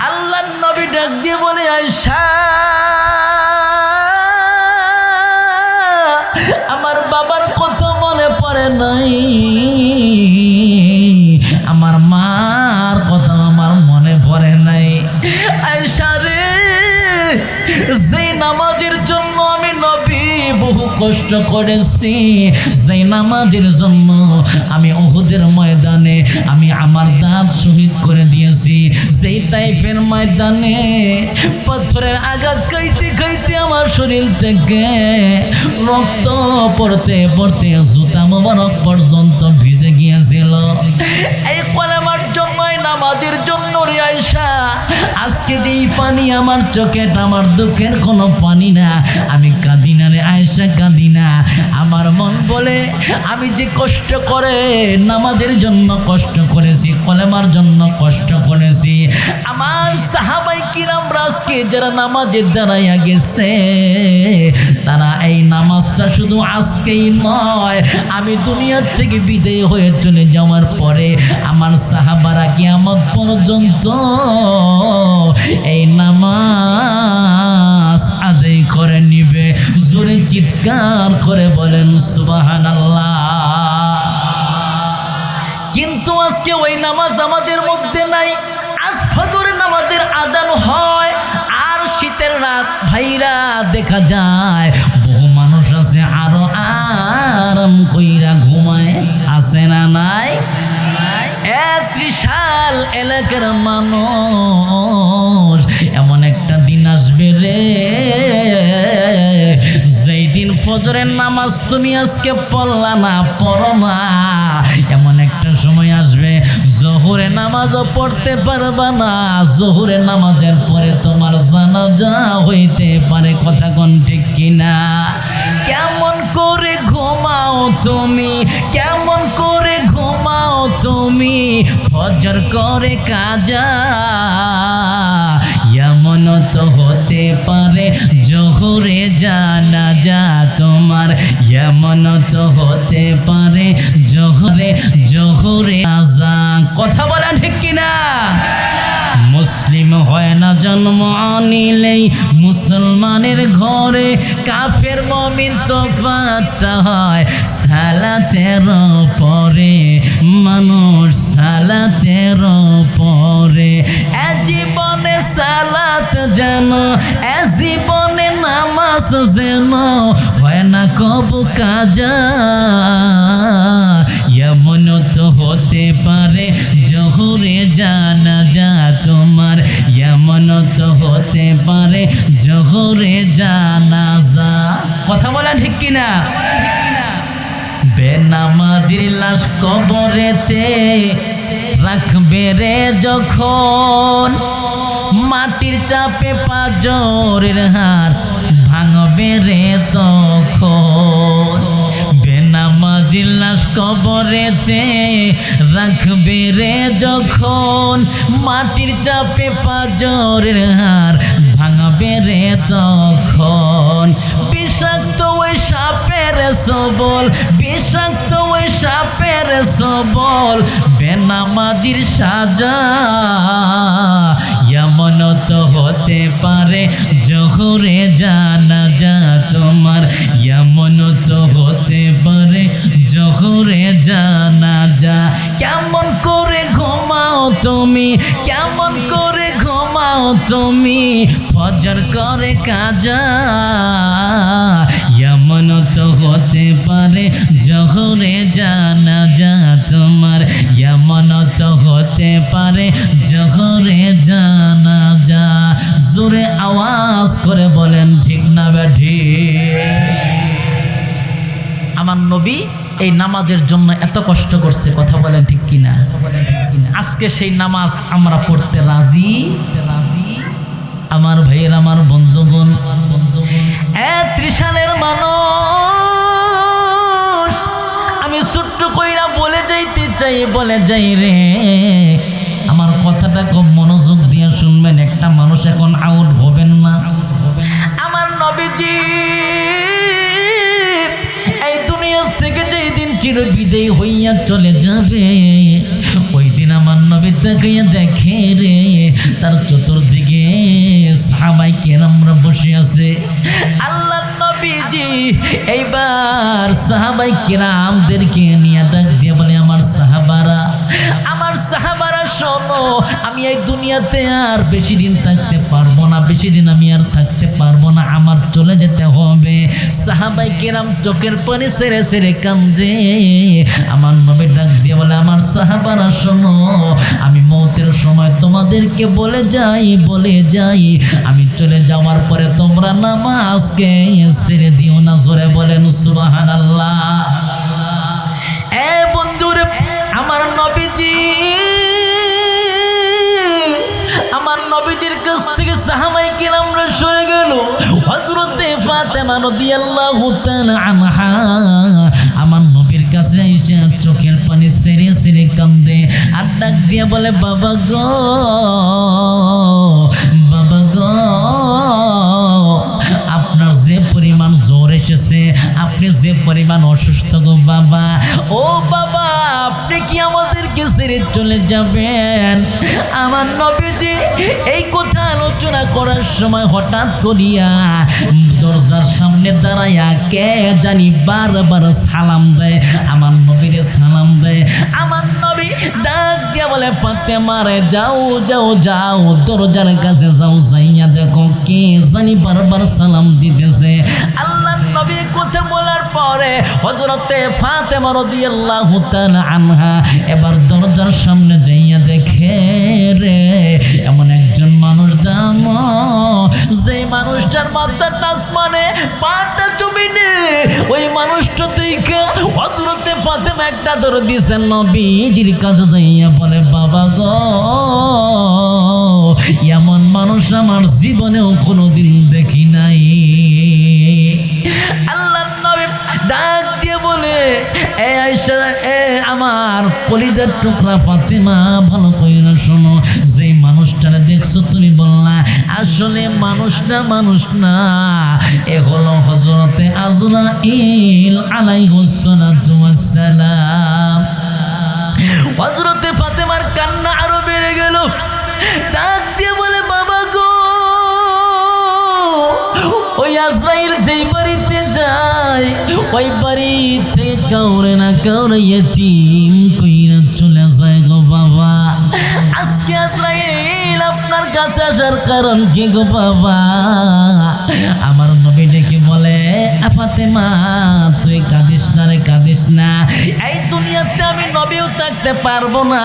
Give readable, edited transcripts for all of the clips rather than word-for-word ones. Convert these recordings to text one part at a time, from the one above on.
আল্লাহর নবী ডাক দিয়ে বলে আয়েশা আমার বাবার কথা মনে পড়ে নাই, আমার মার কথা আমার মনে পড়ে নাই। আয়েশা রে, যে নামাজের জন্য আমি নবী বহু কষ্ট করেছি, যে নামাজের জন্য আমি উহুদের ময়দানে আমি আমার দাঁত শহীদ করে দিয়েছি, যেই তাইফের ময়দানে পাথরের আঘাত খাইতে খাইতে আমার শরীর থেকে রক্ত পড়তে পড়তে জুতা মোবারক পর্যন্ত ভিজে গিয়েছিল, এই কলেমার জন্য এই নামাজের জন্য রে আয়েশা আজকে যেই পানি আমার চোখে আমার দুঃখের কোনো পানি না, আমি কাঁদি না রে আয়েশা, কাঁদি না। আমার মন বলে আমি যে কষ্ট করে নামাজের জন্য কষ্ট করেছি, কলেমার জন্য কষ্ট করেছি, আমার সাহাবাই কিরাম আজকে যারা নামাজের দাঁড়াইয়া গেছে তারা এই নামাজটা শুধু আজকেই নয়, আমি দুনিয়ার থেকে বিদায় হয়ে চলে যাওয়ার পরে আমার সাহাবারা কিয়ামত পর্যন্ত এই নামাজ আদায় করে নিবে। জোরে চিৎকার করে বলেন সুবহানাল্লাহ। কিন্তু আজকে ওই নামাজ আমাদের মধ্যে নাই। আজ ফজরের নামাজের আজান হয় আর শীতের রাত ভাইরা দেখা যায় বহু মানুষ আছে আরো আরাম কইরা ঘুমায়, আছে না নাই? ত্রিশাল এলাকার মানুষ এমন একটা দিন আসবে রে, যেই দিন ফজরের নামাজ তুমি আজকে পড়লা না, পড়ো না, এমন একটা সময় আসবে জোহরের নামাজও পড়তে পারবা না, জোহরের নামাজের পরে তোমার জানাজা হইতে পারে। কথা কোন ঠিক কিনা? কেমন করে ঘুমাও তুমি, কেমন করে ঘুমাও তুমি, ফজর করে কাজা এমন তো হতে পারে জোহরে জানাজা তোমার, এমন তো হতে পারে জোহরে আযান। কথা বলেন ঠিক কিনা? মুসলিম হয় না জন্ম আনিলেই মুসলমানের ঘরে, কাফের মুমিন তো ফাটা হয় সালাতের পরে, মানুষ সালাতের পরে। এ জীবনে সালাত যেন, এ জীবনে নামাজ যেন হয় না কবু কাজা, এমন তো হতে পারে জোহরে জানাজা তোমার, এমন তো হতে পারে জোহরে জানাজা। কথা বলেন ঠিক কিনা? বেনামাজির লাশ কবরেতে রাখবে রে যখন, মাটির চাপে পাঁজরের হাড় ভাঙবে রে তখন। বেনামাজির লাশ কবরেতে রাখবে রে যখন, মাটির চাপে পাঁজরের হাড় ভাঙবে রে তখন। বিষাক্ত ওই সাপের সবল, বিষাক্ত ওই সাপের সবল বেনামাজির সাজা, এমন তো হতে পারে জোহরে জানাজা তোমার, এমন তো হতে পারে জোহরে জানাজা। কেমন করে ঘুমাও তুমি, কেমন করে ঘুমাও তুমি, ফজর করে কাজা, এমন তো হতে পারে জোহরে জানাজা তোমার, এমন তো হতে পারে জোহরে জানাজা। জোরে আওয়াজ করে বলেন ঠিক না বেঠিক? আমার নবী এই নামাজের জন্য এত কষ্ট করছে, কথা বলেন ঠিক কিনা? আজকে সেই নামাজ আমরা পড়তে রাজি? আমার ভাইয়ের, আমার বন্ধুগণ, ত্রিশালের মানুষ আমি ছোট্ট কইরা বলে যাইতে চাই, বলে যাই রে, আমার কথাটা খুব মনোযোগ দিয়ে শুনবেন। একটা মানুষ এখন আউট হবেন না। আমার নবীজি এই দুনিয়া থেকে যেই দিন চির বিদায় হইয়া চলে যাবে, ওই দিন আমার নবী তাকাইয়া দেখে রে, তার চোখ সাহাবাই কিরামদেরকে নিয়ে ডাক দিয়ে বলে, আমার সাহাবারা শোনো, আমি এই দুনিয়াতে আর বেশি দিন থাকতে পারবো না, বেশি দিন আমি আর থাকতে পারবো না, আমার চলে যেতে হবে। সাহাবাই কিরাম চোখের পানি ছেড়ে ছেড়ে কান্দে। আমার নবী ডাক দিয়ে বলে, আমার সাহাবারা শোনো, আমি মৌতের সময় তোমাদেরকে বলে যাই আমি চলে যাওয়ার পরে তোমরা নামাজকে ছেড়ে দিও না। জোরে বলেন সুবহানাল্লাহ। বন্ধুরে, আমার নবীজির কাছ থেকে সাহাবায়ে কিরামরা সরে গেল। হযরতে ফাতেমা রাদিয়াল্লাহু তাআলা আনহা আমার নবীর কাছে এসে চোখের পানি ছেড়ে ছেড়ে কান্দে আর ডাক দিয়ে বলে, বাবা গো, আপনার যে পরিমাণ জ্বর এসেছে, আপনি যে পরিমাণ অসুস্থ গো বাবা, ও বাবা, আপনি কি আমাদেরকে ছেড়ে চলে যাবেন? আমার নবীজি এই কথা আলোচনা করার সময় হঠাৎ করিয়া দরজার সামনে দাঁড়াইয়া কে জানি বারবার সালাম দেয়, আমার নবীরে সালাম দেয়। আমার নবী ডাক দিয়ে বলে, ফাতেমা রে, যাও যাও যাও, দরজার কাছে যাও, যাইয়া দেখো কে জানি বারবার সালাম দিতেছে। আল্লাহ নবী কথা বলার পরে হযরতে ফাতেমা রাদিয়াল্লাহু তাআলা আনহা এবার দরজার সামনে যাইয়া দেখে রে, এমন একজন মানুষ দাঁড়ানো, যে মানুষটার মাথাটা আসমানে পাটা জমিনে, ওই মানুষটা দেখে হযরতে ফাতেমা একটা দৌড় দিয়েছেন নবীজির কাছে যাইয়া বলে, বাবা গো, এমন মানুষ আমার জীবনেও কোনোদিন দেখি নাই। আল্লাহর নবী ডাক দিয়ে বলে, এ আয়েশা, এ আমার কলিজার টুকরা ফাতেমা, ভালো কইরা শোনো, যে মানুষটারে দেখছো তুমি বললা, আসলে মানুষ না, এ হলো হযরতে আজরাইল আলাইহিস সালাতু ওয়াস সালাম। হযরতে ফাতেমার কান্না আরো বেড়ে গেল। ডাক দিয়ে বলে, বাবা গো, ওই আজরাইল যেই বাড়িতে যায়, ওই বাড়িতে কাউরে না কাউরে ইতিম কইরা চলে যায় গো বাবা। আজকে আজরাইল আপনার কাছে আসার কারণ কি গো বাবা? আমার নবী ডেকে বলে, ফাতেমা, তুই কাঁদিস না রে, কাঁদিস না। এই দুনিয়াতে আমি নবীও থাকতে পারবো না,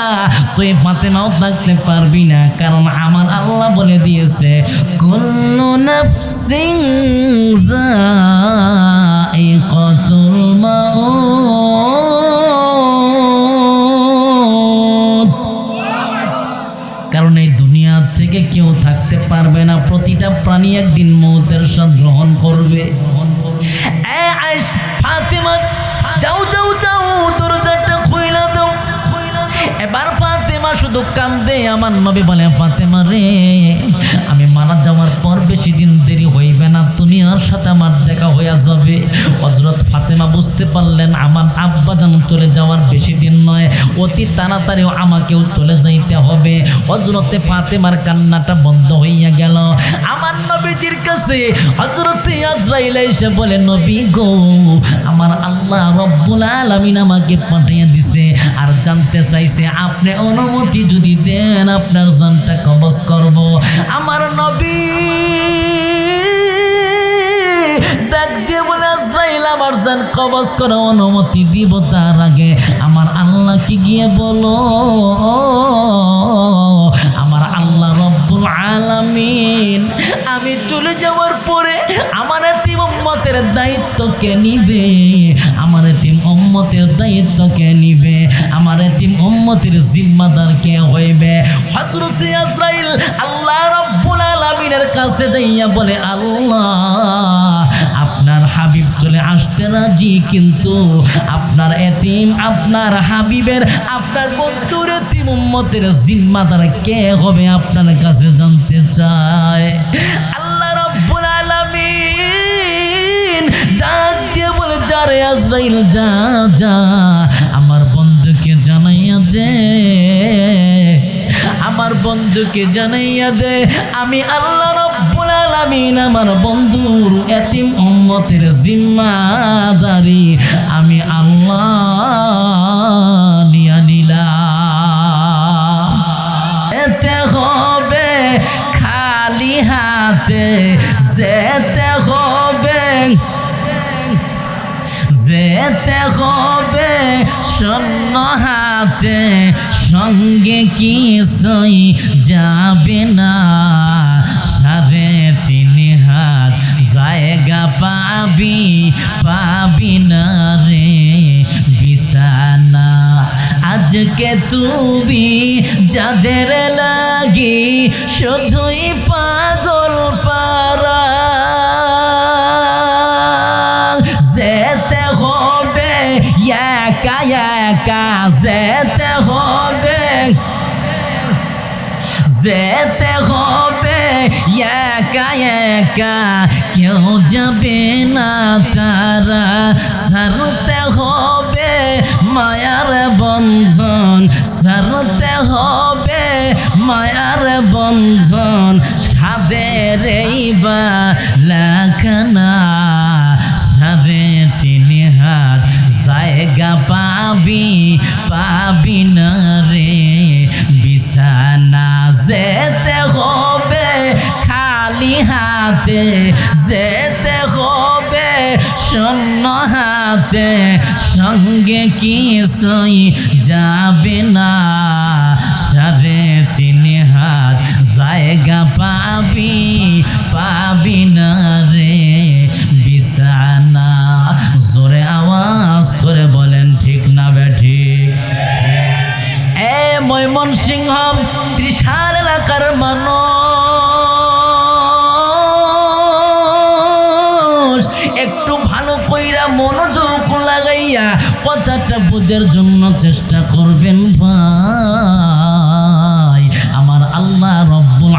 তুই ফাতেমাও থাকতে পারবি না, কারণ আমার আল্লাহ বলে দিয়েছে, কুল্লু নাফসিন যায়িকাতুল মাউত। কারণ এই দুনিয়া থেকে কেউ থাকতে পারবে না, প্রতিটা প্রাণী একদিন মৌতের স্বাদ গ্রহণ করবে। ফাতেমা, যাও যাও যাও, দরজাটা খুইলা দাও। এবার ফাতেমা শুধু কান্দে। আমার নবী বলে, ফাতেমা রে, আমি মারা যাওয়ার পর বেশি দিন দেরি হইবে না, তুমি আর সাথে আমার দেখা হইয়া যাবে। হযরত ফাতেমা বুঝতে পারলেন আমার আব্বাজান চলে যাওয়ার বেশি দিন নয়, অতি তাড়াতাড়ি আমাকেও চলে যাইতে হবে। হযরতে ফাতেমার কান্নাটা বন্ধ হইয়া গেল। আমার নবীজির কাছে হযরতে আজরাইল এসে বলে, নবী গো, আমার আল্লাহ রব্বুল আলামিন আমাকে পাঠিয়ে দিছে আর জানতে চাইছে আপনি অনুমতি যদি দেন আপনার জানটা কবজ করব। আমার নবী ডাক দিয়ে বলে, আজরাইল, আমার জান কবজ করা অনুমতি দিব, তার আগে আমার আল্লাহকে গিয়ে বলো, আমার আল্লাহ রব্বুল আলামিন আমি চলে যাওয়ার পরে আমার এতিম উম্মতের দায়িত্ব কে নিবে? আমার এতিম উম্মতের দায়িত্ব কে নিবে? আমার এতিম উম্মতের জিম্মাদার কে হইবে? হযরতে আজরাইল আল্লাহ রব্বুল আলামিনের কাছে যাইয়া বলে, আল্লাহ, আপনার হাবিব চলে আসতে রাজি, কিন্তু আপনার এতিম, আপনার হাবিবের, আপনার বন্ধুর এতিম উম্মতের জিম্মাদার কে হবে আপনার কাছে জানতে চায়। আল্লাহ রাব্বুল আলামিন ডাক দিয়ে বলে, যা রে আজরাইল, যা যা, আমার বন্ধুকে জানাইয়া দে, আমার বন্ধুকে জানাইয়া দে, আমি আল্লাহ রাব্বুল আলামিন আমার বন্ধুর এতিম উম্মতের জিম্মাদারি আমি আল্লাহ নিয়া নিলাম। যেতে হবে খালি হাতে, যেতে হবে, যেতে হবে শূন্য হাতে, সঙ্গে কিছুই যাবে না। 3.5 হাত জায়গা পাবি, পাবি না রে বিছানা। আজকে তুমি যাদের লাগি শুধুই পাগল পারা, যেতে হবে একা একা, যেতে হবে, যেতে হবে একা একা, কেউ যাবে না তারা। ছাড়তে হবে মায়ার বন্ধন, ছাড়তে হবে মায়ার বন্ধন, সাদের এই বালাখানা। 3.5 হাত জায়গা পাবি, পাবি না রে বিছানা। যেতে হবে খালি হাতে, যেতে হবে শূন্য হাতে, সঙ্গে কিছুই যাবে না। 3.5 হাত জায়গা পাবি, পাবি না রে বিছানা। জোরে আওয়াজ করে বলেন ঠিক না বেঠিক? ময়মনসিংহ ত্রিশাল এলাকার মানুষ একটু ভালো কইরা মনোযোগ লাগাইয়া কথাটা বোঝার জন্য চেষ্টা করবেন ভাই। আমার আল্লাহ রব্বুল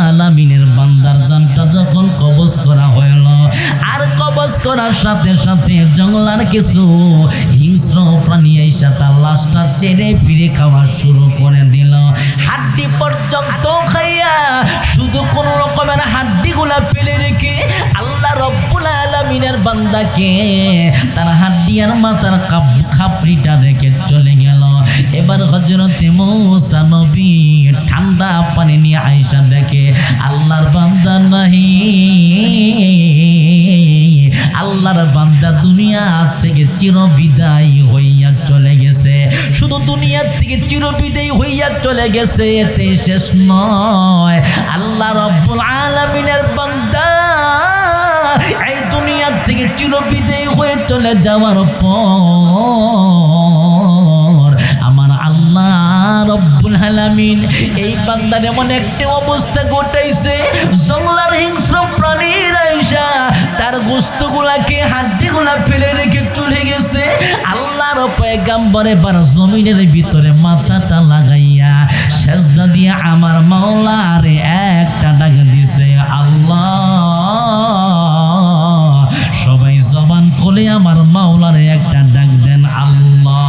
আলামিনের বান্দার জানটা যখন কবজ করা হইল, আর কবজ করার সাথে সাথে জঙ্গলার কিছু হিংস্র প্রাণী এসে তার লাশটা চেড়ে ফিরে খাওয়া শুরু করে দিল। হাড্ডি পর্যন্ত খাইয়া শুধু কোন রকমের হাড্ডিগুলা ফেলে রেখে আল্লাহ রব্বুল আলামিনের বান্দাকে তার হাড্ডি আর মাথার খাপড়িটা রেখে চলে গেল। এবার হযরতে মূসা নবী ঠান্ডা পানি নিয়ে আয়েশা দেখে আল্লাহর বান্দা নাহি, আল্লাহর বান্দা দুনিয়া থেকে চিরবিদায় হইয়া চলে গেছে। শুধু দুনিয়া থেকে চিরবিদায় হইয়া চলে গেছে এতে শেষ নয়। আল্লাহ রব্বুল আলামিনের বান্দা এই দুনিয়া থেকে চিরবিদায় হয়ে চলে যাওয়ার পর আমার আল্লাহ রব্বুল আলামিন এই বান্দার এমন একটা অবস্থা ঘটাইছে, জঙ্গলার হিংস্র প্রাণীর আইসা তার গোশতগুলাকে হাড্ডিগুলা ফেলে রেখে চলে গেছে। আল্লাহর পয়গম্বর এবার জমিনের ভিতরে মাথাটা লাগাইয়া সেজদা দিয়ে আমার মাওলারে একটা ডাক দিছে, আল্লাহ। সবাই জবান খুলে আমার মাওলারে একটা ডাক দেন, আল্লাহ।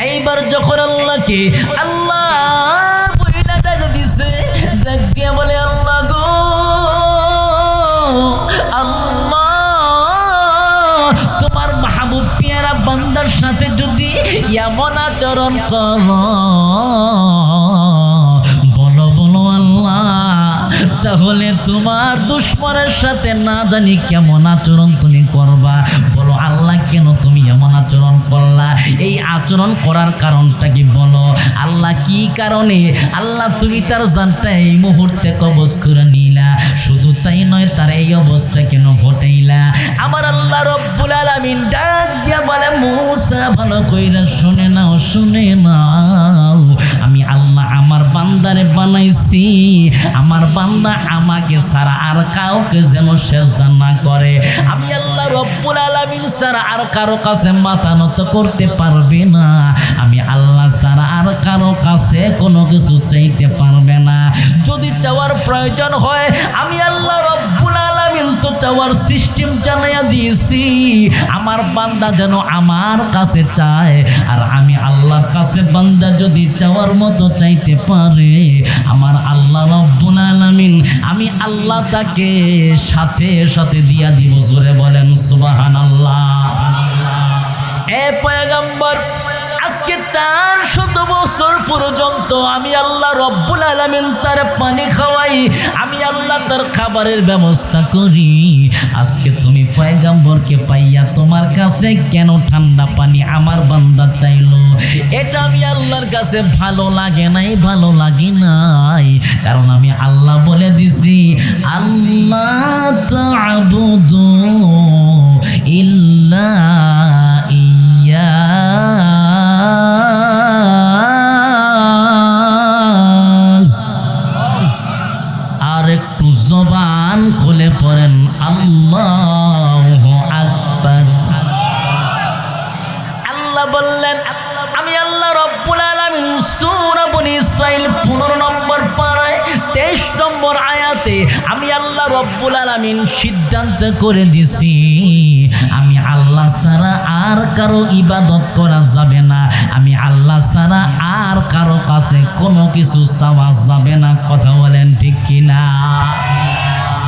এইবার যখন আল্লাহকে আল্লাহ বইলা ডাক দিছে, ডাক দিয়ে বলে, আল্লাহ গো, আল্লাহ, তোমার মাহবুব পিয়ারা বান্দার সাথে যদি এমন আচরণ করো, বলো বলো আল্লাহ, তাহলে তোমার দুশমনের সাথে না জানি কেমন আচরণ তুমি করবা। বলো আল্লাহ, কেন তুমি এমন আচরণ করলা? এই আচরণ করার কারণটা কি বলো আল্লাহ? কি কারণে আল্লাহ তুমি তার জানটা এই মুহূর্তে কবজ করে নিলা? শুধু তাই নয়, তার এই অবস্থা কেন ঘটাইলা? আমার আল্লাহ রব্বুল আলামিন ডাক দিয়া বলে, মূসা ভালো কইরা শুনে নাও, শুনে নাও। আমি আল্লাহ আমার বান্দারে বানাইছি, আমার বান্দা আমাকে ছাড়া আর কাউকে যেন সেজদা না করে। আমি আল্লাহ রব্বুল আলামিন ছাড়া আর কারো কাছে মাথা নত করতে পারবে না। আমি আল্লাহ ছাড়া আর কারো কাছে কোনো কিছু চাইতে পারবে না। যদি চাওয়ার প্রয়োজন হয়, আমি আল্লাহ রব্বুল আলামিন তো চাওয়ার সিস্টেম জানাইয়া দিয়েছি। আমার বান্দা যেন আমার কাছে চায়, আর আমি আল্লাহর কাছে বান্দা যদি চাওয়ার মতো চাইতে পারে, আমার আল্লাহ রব্বুল আলামিন আল্লাহ তাকে সাথে সাথে দিয়া দিব। জোরে বলেন সুবহানাল্লাহ। এ পয়গম্বর, আজকে 400 বছর পর্যন্ত আমি আল্লাহ রব্বুল আলামিন তার পানি খাওয়াই, আমি আল্লাহ তার খাবারের ব্যবস্থা করি। আজকে তুমি পয়গম্বরকে পাইয়া তোমার কাছে কেন ঠান্ডা পানি আমার বান্দা চাইলো? এটা আমি আল্লাহর কাছে ভালো লাগে নাই, ভালো লাগে নাই। কারণ আমি আল্লাহ বলে দিছি, আল্লাহ তা'বুদু ইল্লা ইয়্যা। আর একটু জবান খুলে পড়েন আল্লাহু আকবার। আল্লাহ বললেন, আমি আল্লাহ রব্বুল আলামিন সূরা বনী ইসরাঈল 15 নম্বর পারায় 23 নম্বর আয়াতে আমি আল্লাহ রব্বুল আলামিন সিদ্ধান্ত করে দিছি, আমি আল্লাহ ছাড়া আর কারো ইবাদত করা যাবে না, আমি আল্লাহ ছাড়া আর কারো কাছে কোনো কিছু চাওয়া যাবে না। কথা বলেন ঠিক কিনা?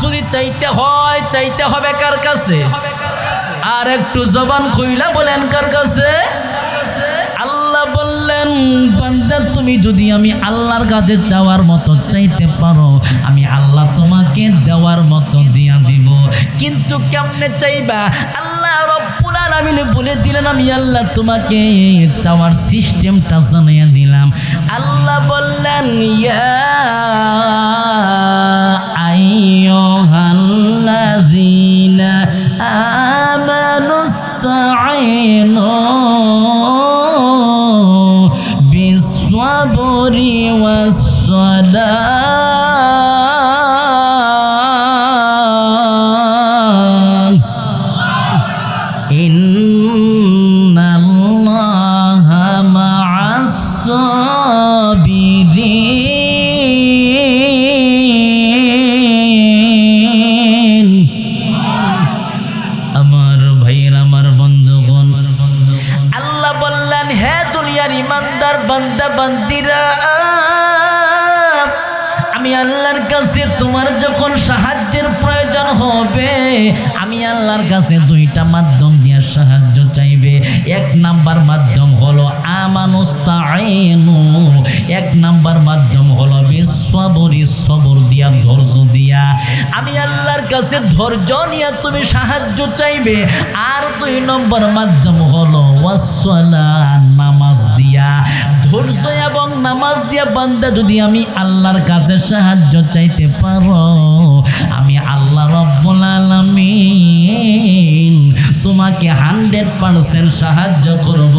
যদি চাইতে হয়, চাইতে হবে কার কাছে? আর একটু জবান খুইলা বলেন কার কাছে? আল্লাহ বললেন, বান্দা তুমি যদি আমি আল্লাহর কাছে চাওয়ার মতো চাইতে পারো, আমি আল্লাহ তোমাকে দেওয়ার মতো দিয়া দিব। কিন্তু কেমনে চাইবা? আল্লাহ রব্বুল আলামিন বলে দিলেন, আমি আল্লাহ তোমাকে চাওয়ার সিস্টেমটা জানিয়ে দিলাম। আল্লাহ বললেন, ইয়া আইয়ুহাল্লাযীনা আমানুস্তাঈনু বিস-সাবরি ওয়াস-সালাহ, ইন্নাল্লাহা মা'আস-সাবিরিন। আমার ভাইয়ের, আমার বন্ধুগণ, আল্লাহ বললেন, হে দুনিয়ার ইমানদার বান্দা বান্দিরা, আমি আল্লাহর কাছে তোমার যখন সাহায্যের প্রয়োজন হবে, আমি আল্লাহর কাছে 2টা মাধ্যম দিয়ে সাহায্য চাইবে। 1 নাম্বার মাধ্যম হলো আমানুস্তাঈনু, 1 নাম্বার মাধ্যম হলো বিস-সাবরি, সবর দিয়া, ধৈর্য দিয়া। আমি আল্লাহর কাছে ধৈর্য নিয়ে তুমি সাহায্য চাইবে। আর 2 নম্বর মাধ্যম হলো ওয়াস-সালাহ, নামাজ দিয়া। ধৈর্য এবং নামাজ দিয়া বান্দা যদি আমি আল্লাহর কাছে সাহায্য চাইতে পারো, আমি আল্লাহ রব্বুল আলামিন তোমাকে 100% সাহায্য করব।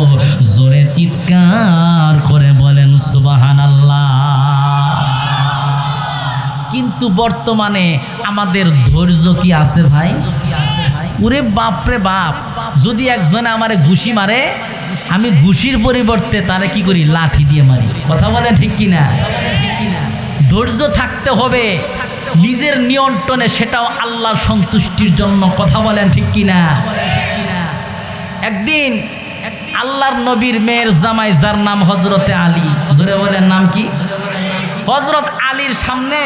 জোরে চিৎকার করে বলেন সুবহানাল্লাহ। কিন্তু বর্তমানে আমাদের ধৈর্য কি আছে ভাই? ওরে বাপরে বাপ, যদি একজনে আমারে ঘুষি মারে, আমি ঘুষির পরিবর্তে তারে কি করি? লাঠি দিয়ে মারি। কথা বলেন ঠিক কিনা? ধৈর্য থাকতে হবে নিজের নিয়ন্ত্রণে, সেটাও আল্লাহর সন্তুষ্টির জন্য। কথা বলেন ঠিক কিনা? একদিন আল্লাহর নবীর মেয়ের জামাই, যার নাম হযরতে আলী, জোরে বলেন নাম কি? হযরত আলীর সামনে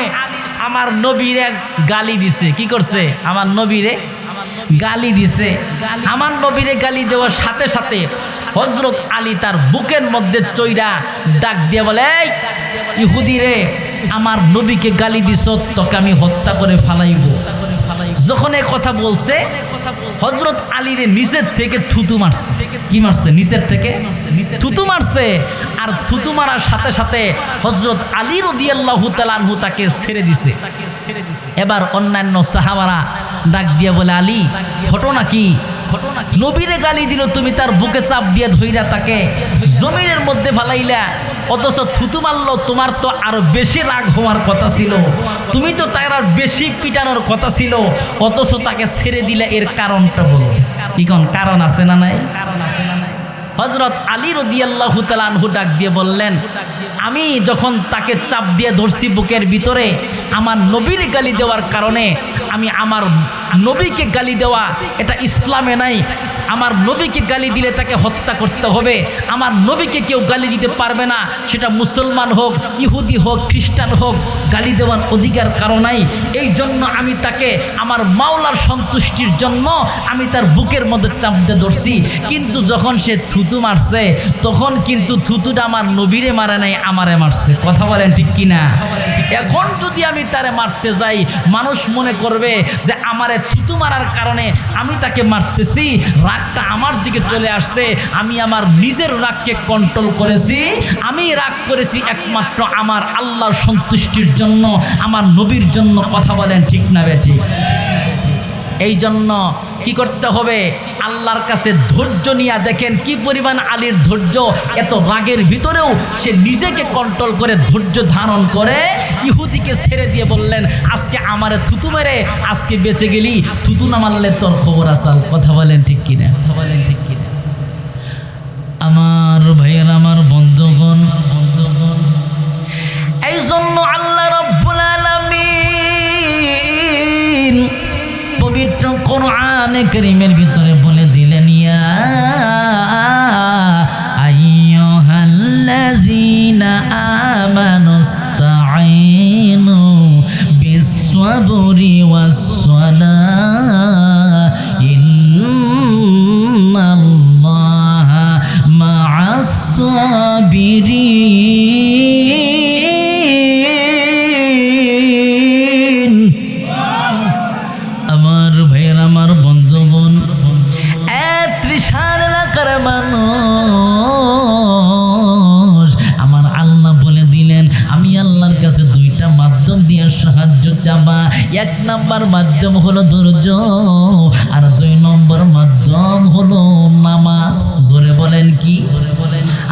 আমার নবীরে গালি দিছে। কি করছে? আমার নবীরে গালি দিছে। আমার নবীরে গালি দেওয়ার সাথে সাথে হযরত আলী তার বুকের মধ্যে চৈরা ডাক দিয়ে বলে, এই ইহুদি রে, আমার নবীকে গালি দিছ, তোকে আমি হত্যা করে ফালাইব। যখন এই কথা বলছে, হযরত আলীরে নিচের থেকে থুতু মারছে। কি মারছে? নিচের থেকে থুতু মারছে। আর থুতু মারার সাথে সাথে হযরত আলী রাদিয়াল্লাহু তাআলা আনহু তাকে ছেড়ে দিছে। এবার অন্যান্য সাহাবারা ডাক দিয়ে বলে, আলী, ঘটনা কি? নবীরে গালি দিল, তুমি তার বুকে চাপ দিয়ে ধইরা তাকে জমিনের মধ্যে ফালাইলা, অথচ থুতু মারলো। তোমার তো আরো বেশি রাগ হওয়ার কথা ছিল, তুমি তো তার আর বেশি পিটানোর কথা ছিল, অথচ তাকে ছেড়ে দিলে। এর কারণটা বলো। কি কোন কারণ আছে না নাই? হযরত আলী রাদিয়াল্লাহু তাআলা আনহু ডাক দিয়ে বললেন, আমি যখন তাকে চাপ দিয়ে ধরছি বুকের ভিতরে, আমার নবীর গালি দেওয়ার কারণে আমি আমার নবীকে গালি দেওয়া এটা ইসলামে নাই। আমার নবীকে গালি দিলে তাকে হত্যা করতে হবে। আমার নবীকে কেউ গালি দিতে পারবে না, সেটা মুসলমান হোক, ইহুদি হোক, খ্রিস্টান হোক, গালি দেওয়ার অধিকার কারো নাই। এই জন্য আমি তাকে আমার মাওলার সন্তুষ্টির জন্য আমি তার বুকের মধ্যে চাপতে ধরছি। কিন্তু যখন সে থুতু মারছে তখন কিন্তু থুতুটা আমার নবীরে মারে নাই, আমারে মারছে। কথা বলেন ঠিক কিনা? এখন যদি আমি তারে মারতে যাই, মানুষ মনে করবে যে আমারে থুতু মারার কারণে আমি তাকে মারতেছি, রাগটা আমার দিকে চলে আসছে। আমি আমার নিজের রাগকে কন্ট্রোল করেছি। আমি রাগ করেছি একমাত্র আমার আল্লাহর সন্তুষ্টির জন্য, আমার নবীর জন্য। কথা বলেন ঠিক না বেঠিক? এই জন্য কি করতে হবে? আল্লাহর কাছে ধৈর্য নিয়ে দেখেন কি পরিমাণ আলীর ধৈর্য। এত রাগের ভিতরেও সে নিজেকে কন্ট্রোল করে ধৈর্য ধারণ করে ইহুদিকে ছেড়ে দিয়ে বললেন, আজকে আমারে থুতু মেরে আজকে বেঁচে গেলি, থুতু না মারলে তোর খবর আসাল। কথা বলেন ঠিক কিনা? কথা বলেন ঠিক কিনা? আমার ভাইয়ের, আমার বন্ধুগণ, এই জন্য আল্লাহ রাব্বুল আলামিন পবিত্র কোরআনে কারীমের ভিতরে বলে দিলেন, ইয়া আইয়ুহাল্লাযীনা আমানুস্তাঈনু বিস-সাবরি ওয়াস-সালাহ ইন্নাল্লাহা মা'আস-সাবিরিন। আমার ভাইয়ের, আমার বন্ধুগণ, ত্রিশাল এলাকার মানুষ, আমার আল্লাহ বলে দিলেন আমি আল্লাহর কাছে দুইটা মাধ্যম দিয়ে সাহায্য চাবা। এক নাম্বার মাধ্যম হলো ধৈর্য, আর দুই নম্বর মাধ্যম হলো নামাজ। জোরে বলেন কি?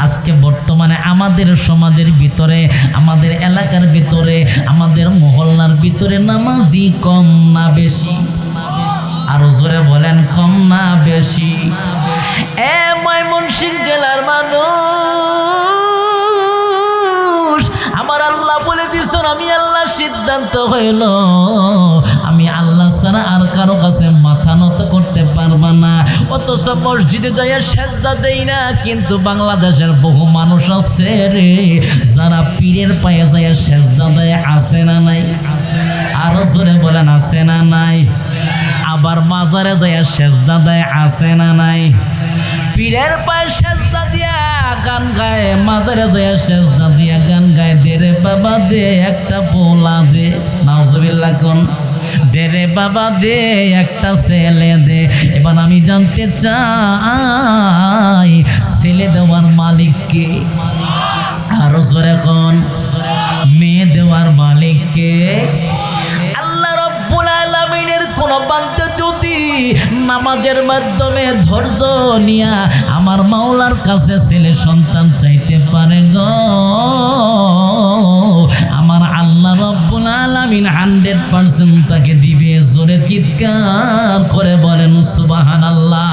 আজকে বর্তমানে আমাদের সমাজের ভিতরে, আমাদের এলাকার ভিতরে, আমাদের মহল্লার ভিতরে নামাজি কম না বেশি? আরো জোরে বলেন, কম না বেশি? ময়মনসিংহ জেলার মানুষ, আমার আল্লাহ বলে দিয়েছেন, আমি আল্লাহ সিদ্ধান্ত হইল আমি আল্লাহ ছাড়া আর কারো কাছে মাথা নত করতে পারবা না। অথচ মসজিদে যাইয়া সেজদা দেই না। কিন্তু বাংলাদেশের বহু মানুষ আছে রে, যারা পীরের পায়ে যাইয়া সেজদা দেয়। আছে না নাই? আরো জোরে বলেন, আছে না নাই? আবার মাজারে যাইয়া সেজদা দেয়। আছে না নাই? পীরের পায়ে সেজদা দিয়া গান গায়, মাজারে যাইয়া সেজদা দিয়া গান গায়। দে রে বাবা দে একটা পোলা দে, নাউজুবিল্লাহ কোন, দে রে বাবা দে একটা ছেলে দে। এবার আমি জানতে চাই ছেলে দেওয়ার মালিক কে? আরো জোরে কোন, মেয়ে দেওয়ার মালিক কে? আল্লাহ রাব্বুল আলামিনের কোন বান্দা যদি নামাজের মাধ্যমে ধৈর্য নিয়া আমার মাওলার কাছে ছেলে সন্তান চাইতে পারে গো, আমার আল্লাহ রাব্বুল আলামিন 100% তাকে দিবে। জোরে চিৎকার করে বলেন সুবহানাল্লাহ।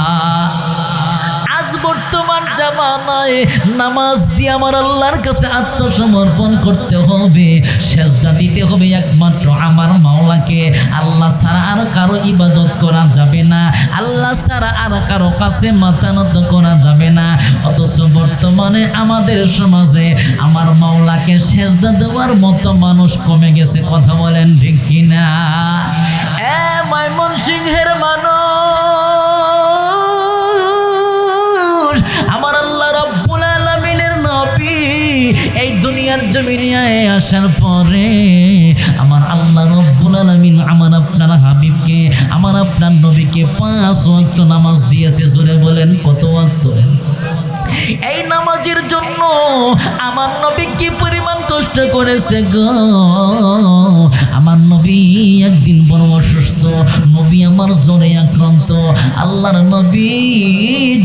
আজ বর্তমান জামানায় নামাজ দিয়ে আমার আল্লাহর কাছে আত্মসমর্পণ করতে হবে, সেজদা দিতে হবে একমাত্র আমার মাওলাকে। আল্লাহ ছাড়া আর কারো ইবাদত করা যাবে না, আল্লাহ ছাড়া আর কারো কাছে মাথা নত করা যাবে না। অথচ বর্তমানে আমাদের সমাজে আমার মাওলাকে সেজদা দেওয়ার মতো মানুষ কমে গেছে। কথা বলেন ঠিক কিনা? ময়মনসিংহের মানুষ, আমার আল্লাহ রাব্বুল আলামিনের নবী এই দুনিয়ার জমিনে আসার পরে আমার আল্লাহ রাব্বুল আলামিন আমার আপনার হাবিবকে, আমার আপনার নবীকে 5 ওয়াক্ত নামাজ দিয়েছে। জোরে বলেন, কত ওয়াক্ত? এই নামাজের জন্য আমার নবী কি পরিমাণ কষ্ট করেছে গো। আমার নবী একদিন বড় অসুস্থ, নবী আমার জ্বরে আক্রান্ত। আল্লাহর নবী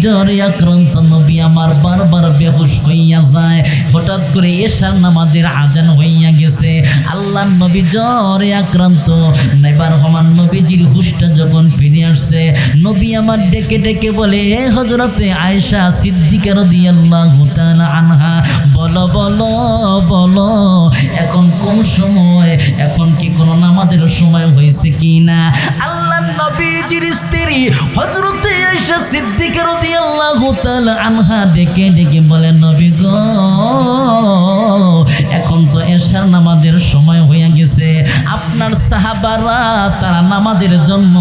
জ্বরে আক্রান্ত, নবী আমার বারবার বেহুশ হইয়া যায়। হঠাৎ করে এশার নামাজের আজান হইয়া গেছে। আল্লাহর নবী নবী জ্বরে আক্রান্ত। এবার আমার নবীজির হুশটা যখন ফিরে আসছে, নবী আমার ডেকে ডেকে বলে, এ হযরতে আয়েশা সিদ্দিকা রাদিয়াল্লাহু তাআলা আনহা, বলো বলো বলো, এখন কোন সময়, এখন কি কোনো নামাজের সময় হয়েছে কি না? আল্লাহর নবীজির স্ত্রী হযরতে আয়েশা সিদ্দিকা রাদিয়াল্লাহু তাআলা আনহা ডেকে ডেকে বলে, নবী গো, এখন তো এশার নামাজের সময় হয়ে গেছে। আপনার সাহাবারা তারা নামাজের জন্য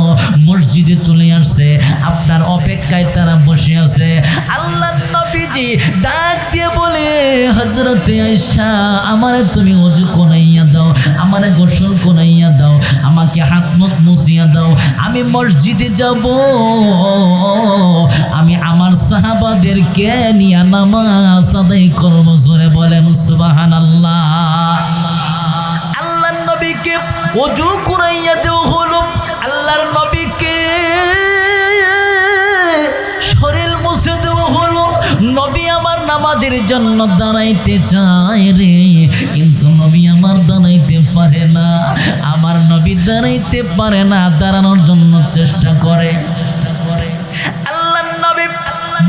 মসজিদে চলে আসছে, আপনার অপেক্ষায় তারা বসে আছে। আল্লাহর নবীজি ডাক দিয়ে বলে, হযরতে আয়েশা, আমারে তুমি ওযু কোনাইয়া দাও, আমারে গোসল কোনাইয়া দাও, আমাকে হাত মুখ মুছিয়া দাও, আমি মসজিদে যাব, আমি আমার সাহাবাদেরকে নিয়ে নামাজ আদায় করব। জোরে বলেন সুবহানাল্লাহ। আল্লাহর নবীকে ওযু করাইয়া দেওয়া হলো, আল্লাহর নবীকে শরীর মুছে দেওয়া হলো। নবী আমার নামাজের জন্য দাঁড়াইতে চায় রে, কিন্তু নবী আমার দাঁড়াইতে পারে না। আমার নবী দাঁড়াইতে পারে না, দাঁড়ানোর জন্য চেষ্টা করে। আল্লাহর নবী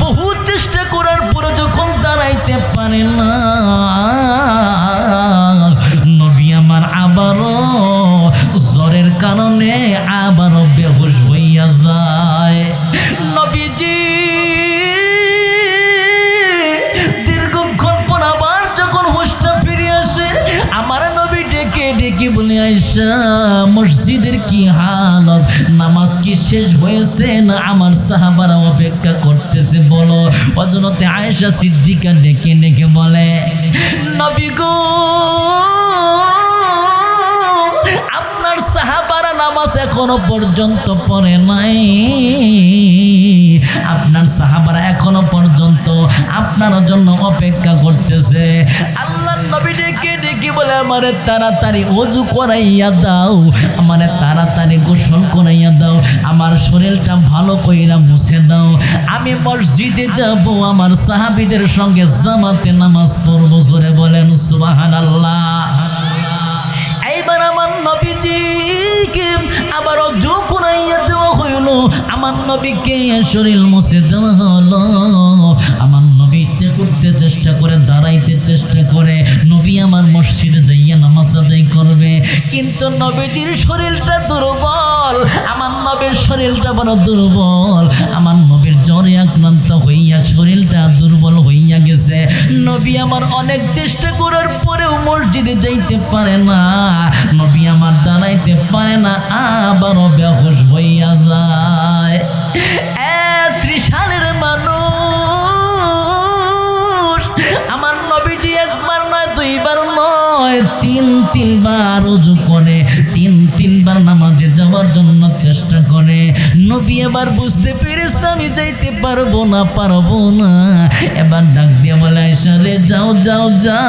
বহু চেষ্টা করার পরে যখন দাঁড়াইতে পারে না, নবী আমার আবারও জ্বরের কারণে আবারও বেহুশ হইয়া যায়। নবীজি দীর্ঘক্ষণ পর আবার যখন হুঁশটা ফিরে আসে, আমার নবী ডেকে ডেকে বলে, আয়েশা, মসজিদের কি হালত? নামাজ কি শেষ হয়েছে না আমার সাহাবারা অপেক্ষা করতেছে? বলো। হযরতে আয়েশা সিদ্দিকা ডেকে ডেকে বলে, নবী গো, আপনার সাহাবারা নামাজ এখনো পর্যন্ত পড়ে নাই, আপনার সাহাবারা এখনো পর্যন্ত আপনার জন্য অপেক্ষা করতেছে। আল্লাহর নবী ডেকে ডেকে বলে, আমারে তাড়াতাড়ি ওযু করাইয়া দাও, আমারে তাড়াতাড়ি গোসল করাইয়া দাও, আমার শরীরটা ভালো কইরা মুছে দাও, আমি মসজিদে যাব, আমার সাহাবীদের সঙ্গে জামাতে নামাজ পড়ব। জোরে বলেন সুবহানাল্লাহ। এইবার আমার নবীজিকে আবার ওযু করাইয়া দেওয়া হইল, আমার নবীকে শরীর মুছে দেওয়া হলো। আমার নবী ইচ্ছে করতে চেষ্টা করে, দাঁড়াইতে চেষ্টা করে, নবী আমার মসজিদে যাইয়া নামাজ আদায় করবে, কিন্তু নবীজির শরীরটা দুর্বল, আমার নবীর শরীরটা বড় দুর্বল, আমার নবীর জ্বরে আক্রান্ত হইয়া শরীরটা দুর্বল হইয়া গেছে। নবী আমার অনেক চেষ্টা করার পরেও মসজিদে যাইতে পারে না, নবী আমার দাঁড়াইতে পারে না, আবারও বেহুশ হইয়া যায়। ৩০ সালের মানুষ, আমার নবীজি একবার নয়, দুইবার নয়, তিনবার ওযু করে, তিনবার নামাজে যাওয়ার জন্য চেষ্টা করে। নবী এবার বুঝতে পেরেছে আমি যাইতে পারবো না। এবার ডাক দিয়ে বলে, আয়েশা রে, যাও যাও যাও,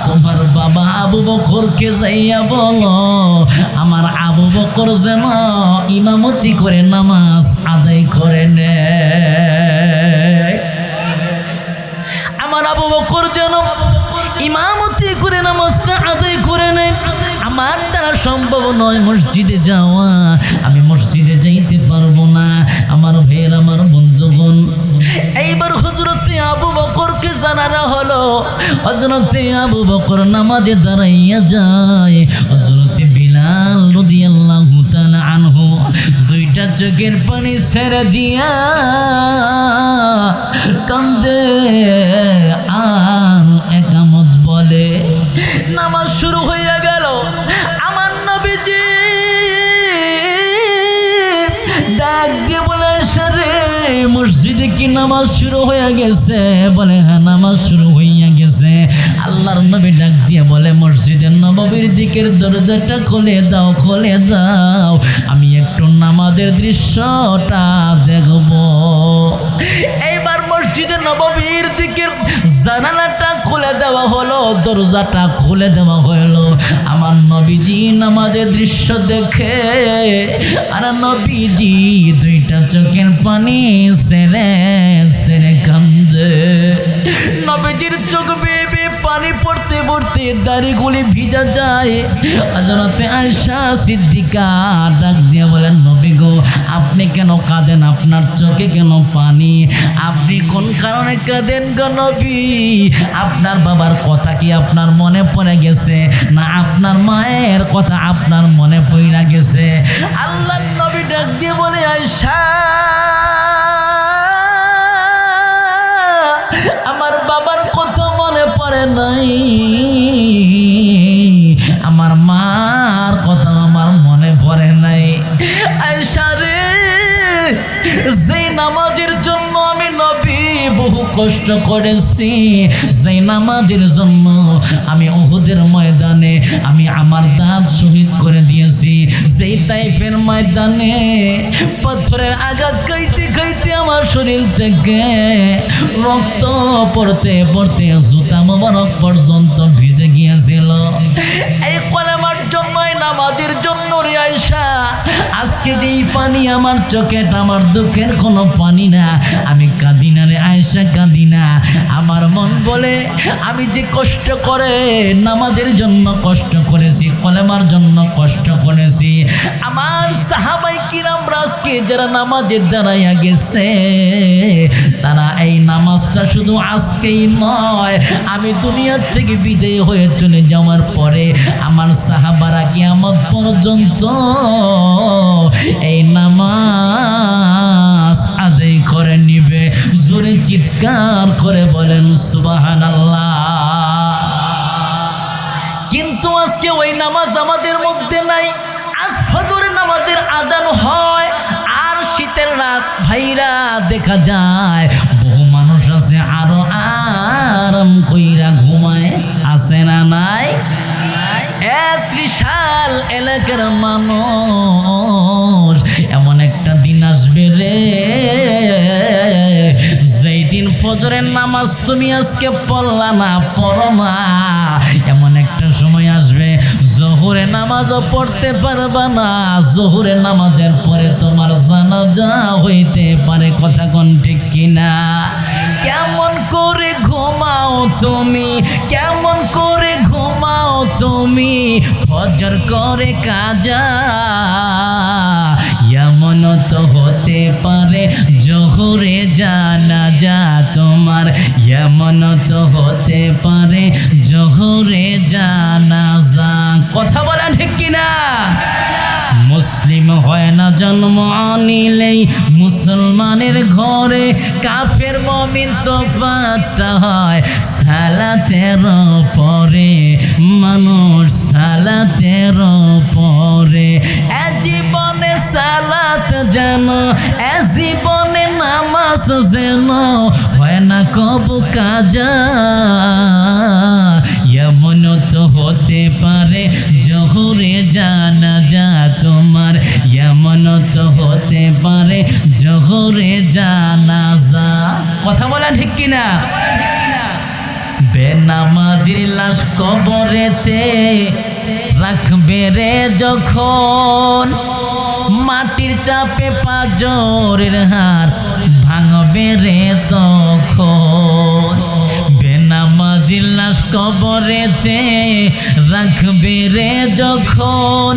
তোমার বাবা আবু বকরকে যাইয়া বলো, আমার আবু বকর যেন ইমামতি করে নামাজ আদায় করে নে, আমার আবু বকর যেন ইমামতি করে নামাজটা আদায় করে নেয়। আমার দ্বারা সম্ভব নয় মসজিদে যাওয়া, আমি মসজিদে যাইতে পারবো না। আমার ভাইয়ের, আমার বন্ধুগণ, এইবার হযরতে আবু বকরকে জানানো হলো। হযরতে আবু বকর নামাজে দাঁড়াইয়া যায়। হযরতে বিলাল রাদিয়াল্লাহু তাআলা আনহু দুইটা চোখের পানি ছেড়ে দিয়া কান্দে আর একামত বলে। নামাজ শুরু হইয়া গেল। আমার নবীজি ডাক দিয়ে বলে, সারে মসজিদে কি নামাজ শুরু হয়ে গেছে? বলে, হ্যাঁ, নামাজ শুরু হইয়া গেছে। আল্লাহর নবী ডাক দিয়ে বলে, মসজিদের নববীর দিকের দরজাটা খুলে দাও, খুলে দাও, আমি একটু নামাজের দৃশ্যটা দেখব। এইবার মসজিদের নববীর দিকের জানালাটা খুলে দেওয়া হলো, দরজাটা খুলে দেওয়া হলো। আমার নবীজি নামাজের দৃশ্য দেখে আর নবীজি দুইটা চোখের পানি ছেড়ে ছেড়ে কান্দে। নবীজির চোখ বেয়ে বেয়ে পানি পড়তে মুহূর্তে দাড়িগুলি ভিজা যায়। হযরতে আয়েশা সিদ্দিকা ডাক দিয়ে বলেন, নবী গো, আপনি কেন কাঁদেন? আপনার চোখে কেন পানি? আপনি কোন কারণে কাঁদেন গো নবী? আপনার বাবার কথা কি আপনার মনে পড়ে গেছে, না আপনার মায়ের কথা আপনার মনে পড়ে গেছে? আল্লাহর নবী ডাক দিয়ে বলে, আয়েশা, আমার বাবার কথা মনে পড়ে নাই, আমার মার কথা আমার মনে পড়ে নাই। আয়েশা রে, যেই নামাজের জন্য আমি নবী বহু কষ্ট করেছি, যেই নামাজের জন্য আমি উহুদের ময়দানে আমি আমার দাঁত শহীদ করে দিয়েছি, যেই তাইফের ময়দানে পাথরের আঘাত খাইতে খাইতে আমার শরীর থেকে রক্ত পড়তে পড়তে জুতা মোবারক পর্যন্ত ভিজে গিয়েছিল, এই কলেমার জন্য, এই নামাজের জন্য রে আয়েশা, আজকে যেই পানি আমার চোখে, আমার দুঃখের কোনো পানি না, আমি কাঁদি না রে আয়েশা, কাঁদি না। আমার মন বলে আমি যে কষ্ট করে নামাজের জন্য কষ্ট করেছি, কলেমার জন্য কষ্ট করেছি, আমার সাহাবাই কিরাম রাজকে যারা নামাজে দাঁড়াইয়া গেছে, তারা এই নামাজটা শুধু আজকেই নয়, আমি দুনিয়ার থেকে বিদায় হয়ে চলে যাওয়ার পরে আমার সাহাবারা কিয়ামত পর্যন্ত এই নামাজ আদায় করে নিবে। জোরে চিৎকার করে বলেন সুবহানাল্লাহ। কিন্তু আজকে ওই নামাজ আমাদের মধ্যে নাই। আজ ফজরের নামাজের আজান হয় আর শীতের রাত ভাইরা দেখা যায় বহু মানুষ আছে আরো আরাম কইরা ঘুমায়, আছে না নাই? ৩০ এলাকার মানুষ, এমন একটা দিন আসবে রে, যেই দিন ফজরের নামাজ তুমি আজকে পড়লা না, পড়ো না, এমন একটা সময় আসবে জোহরের নামাজও পড়তে পারবা না, জোহরের নামাজের পরে তোমার জানাজা হইতে পারে। কথা কোন ঠিক কিনা? কেমন করে ঘুমাও তুমি, কেমন করে ঘুমাও তুমি, ফজর করে কাজা, এমন তো হতে পারে জোহরে জানাজা তোমার, এমন তো হতে পারে জোহরে জানাজা। কথা বলা ঠিক কিনা? মুসলিম হয় না জন্ম আনিলেই মুসলমানের ঘরে, কাফের মুমিন তফাৎটা হয় সালাতের পরে, মানুষ সালাতের পরে। এ জীবনে সালাত যেন, এ জীবনে নামাজ যেন হয় না কবু কাজা, এমন তো হতে পারে জোহরে জানাজা তোমার, এমন তো হতে পারে জোহরে জানাজা। কথা বলা ঠিক কিনা? বেনামাজির লাশ কবরেতে রাখবে রে যখন, মাটির চাপে পাঁজরের হাড় ভাঙবে রে তখন। বেনামাজির লাশ কবরেতে রাখবে রে যখন,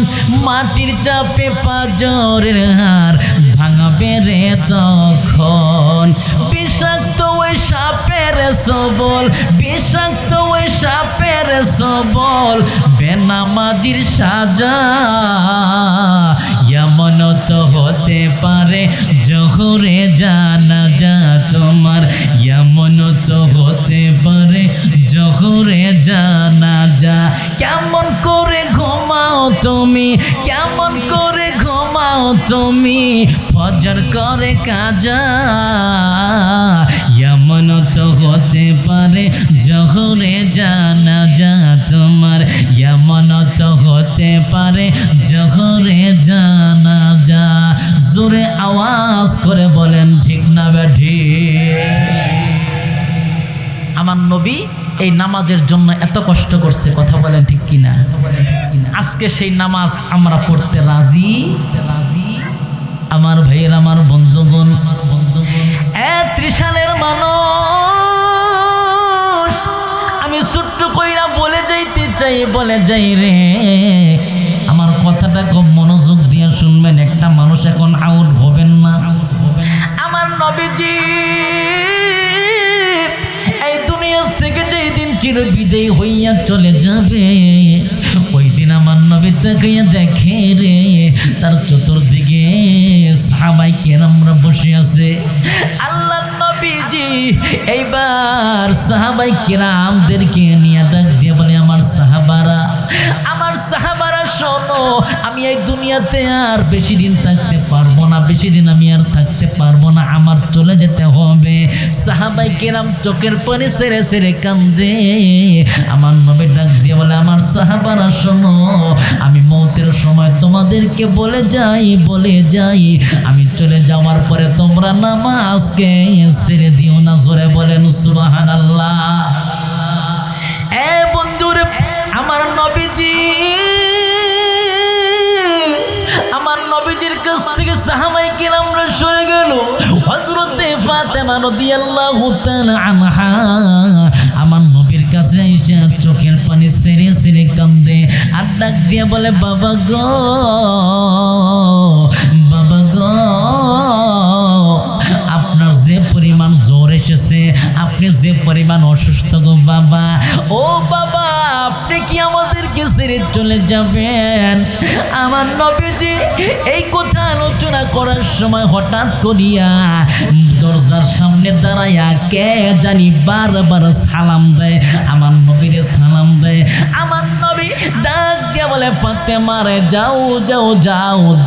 মাটির চাপে পাঁজরের হাড় ভাঙবে রে তখন। বিষাক্ত ওই সাপের সবল, বিষাক্ত ওই সাপের সবল, বেনামাজির সাজা, এমন তো হতে পারে জোহরে জানাজা তোমার, এমন তো হতে পারে জোহরে জানাজা। কেমন করে ঘুমাও তুমি, কেমন করে ঘুমাও তুমি, ফজর করে কাজা, এমন তো হতে পারে জোহরে জানাজা তোমার, এমন তো হতে পারে জোহরে জানাজা। জোরে আওয়াজ করে বলেন ঠিক না বেঠি? আমার নবী এই নামাজের জন্য এত কষ্ট করছে। কথা বলেন ঠিক কিনা? আজকে সেই নামাজ আমরা পড়তে রাজি? আমার ভাইয়ের, আমার বন্ধুগণ, ৩০ সালের মানুষ, আমি ছোট্ট কইরা বলে চলে যাই রে। আমার কথাটা খুব মনোযোগ দিয়ে শুনবেন, একটা মানুষ এখন আউট হবেন না। আমার নবীজি এই দুনিয়া থেকে যেই দিন চিরবিদায় হইয়া চলে যাবে, ওই দিন আমার নবী তাকাইয়া দেখে রে, তার চতুর্দিকে সাহাবায়ে কেরামরা বসে আছে। আল্লাহর নবীজি এইবার সাহাবায়ে কেরামদেরকে নিয়ে ডাক দিয়ে বলে, আমার সাহাবারা শোনো, আমি এই দুনিয়াতে আর বেশি দিন থাকতে পারবো না, বেশি দিন আমি আর থাকতে পারবো না, আমার চলে যেতে হবে। সাহাবায়ে কেরাম চোখের পানি ছেড়ে ছেড়ে কান্দে। আমার নবী ডাক দিয়ে বলে, আমার সাহাবারা শোনো, আমি মৌতের সময় তোমাদেরকে বলে যাই আমি চলে যাওয়ার পরে তোমরা নামাজকে ছেড়ে দিও না। জোরে বলেন সুবহানাল্লাহ। এ বন্ধুরে, আমার নবীজির কাছ থেকে সাহাবায়ে কেরামরা সরে গেল। হযরতে ফাতেমা রাদিয়াল্লাহু তাআলা আনহা আমার নবীর কাছে এসে চোখের পানি ছেড়ে ছেড়ে কান্দে, আর ডাক দিয়ে বলে, বাবা গো, আপনার যে পরিমাণ জ্বর এসেছে, আপনি যে পরিমাণ অসুস্থ গো বাবা, ও বাবা, আপনি কি আমাদেরকে ছেড়ে চলে যাবেন? আমার নবীজি এই কথা আলোচনা করার সময় হঠাৎ করিয়া দরজার সামনে দাঁড়াইয়া কে জানি বারবার সালাম দেয়, আমার নবীরে সালাম দেয়। আমার নবী ডাক দিয়ে বলে, ফাতেমা রে, যাও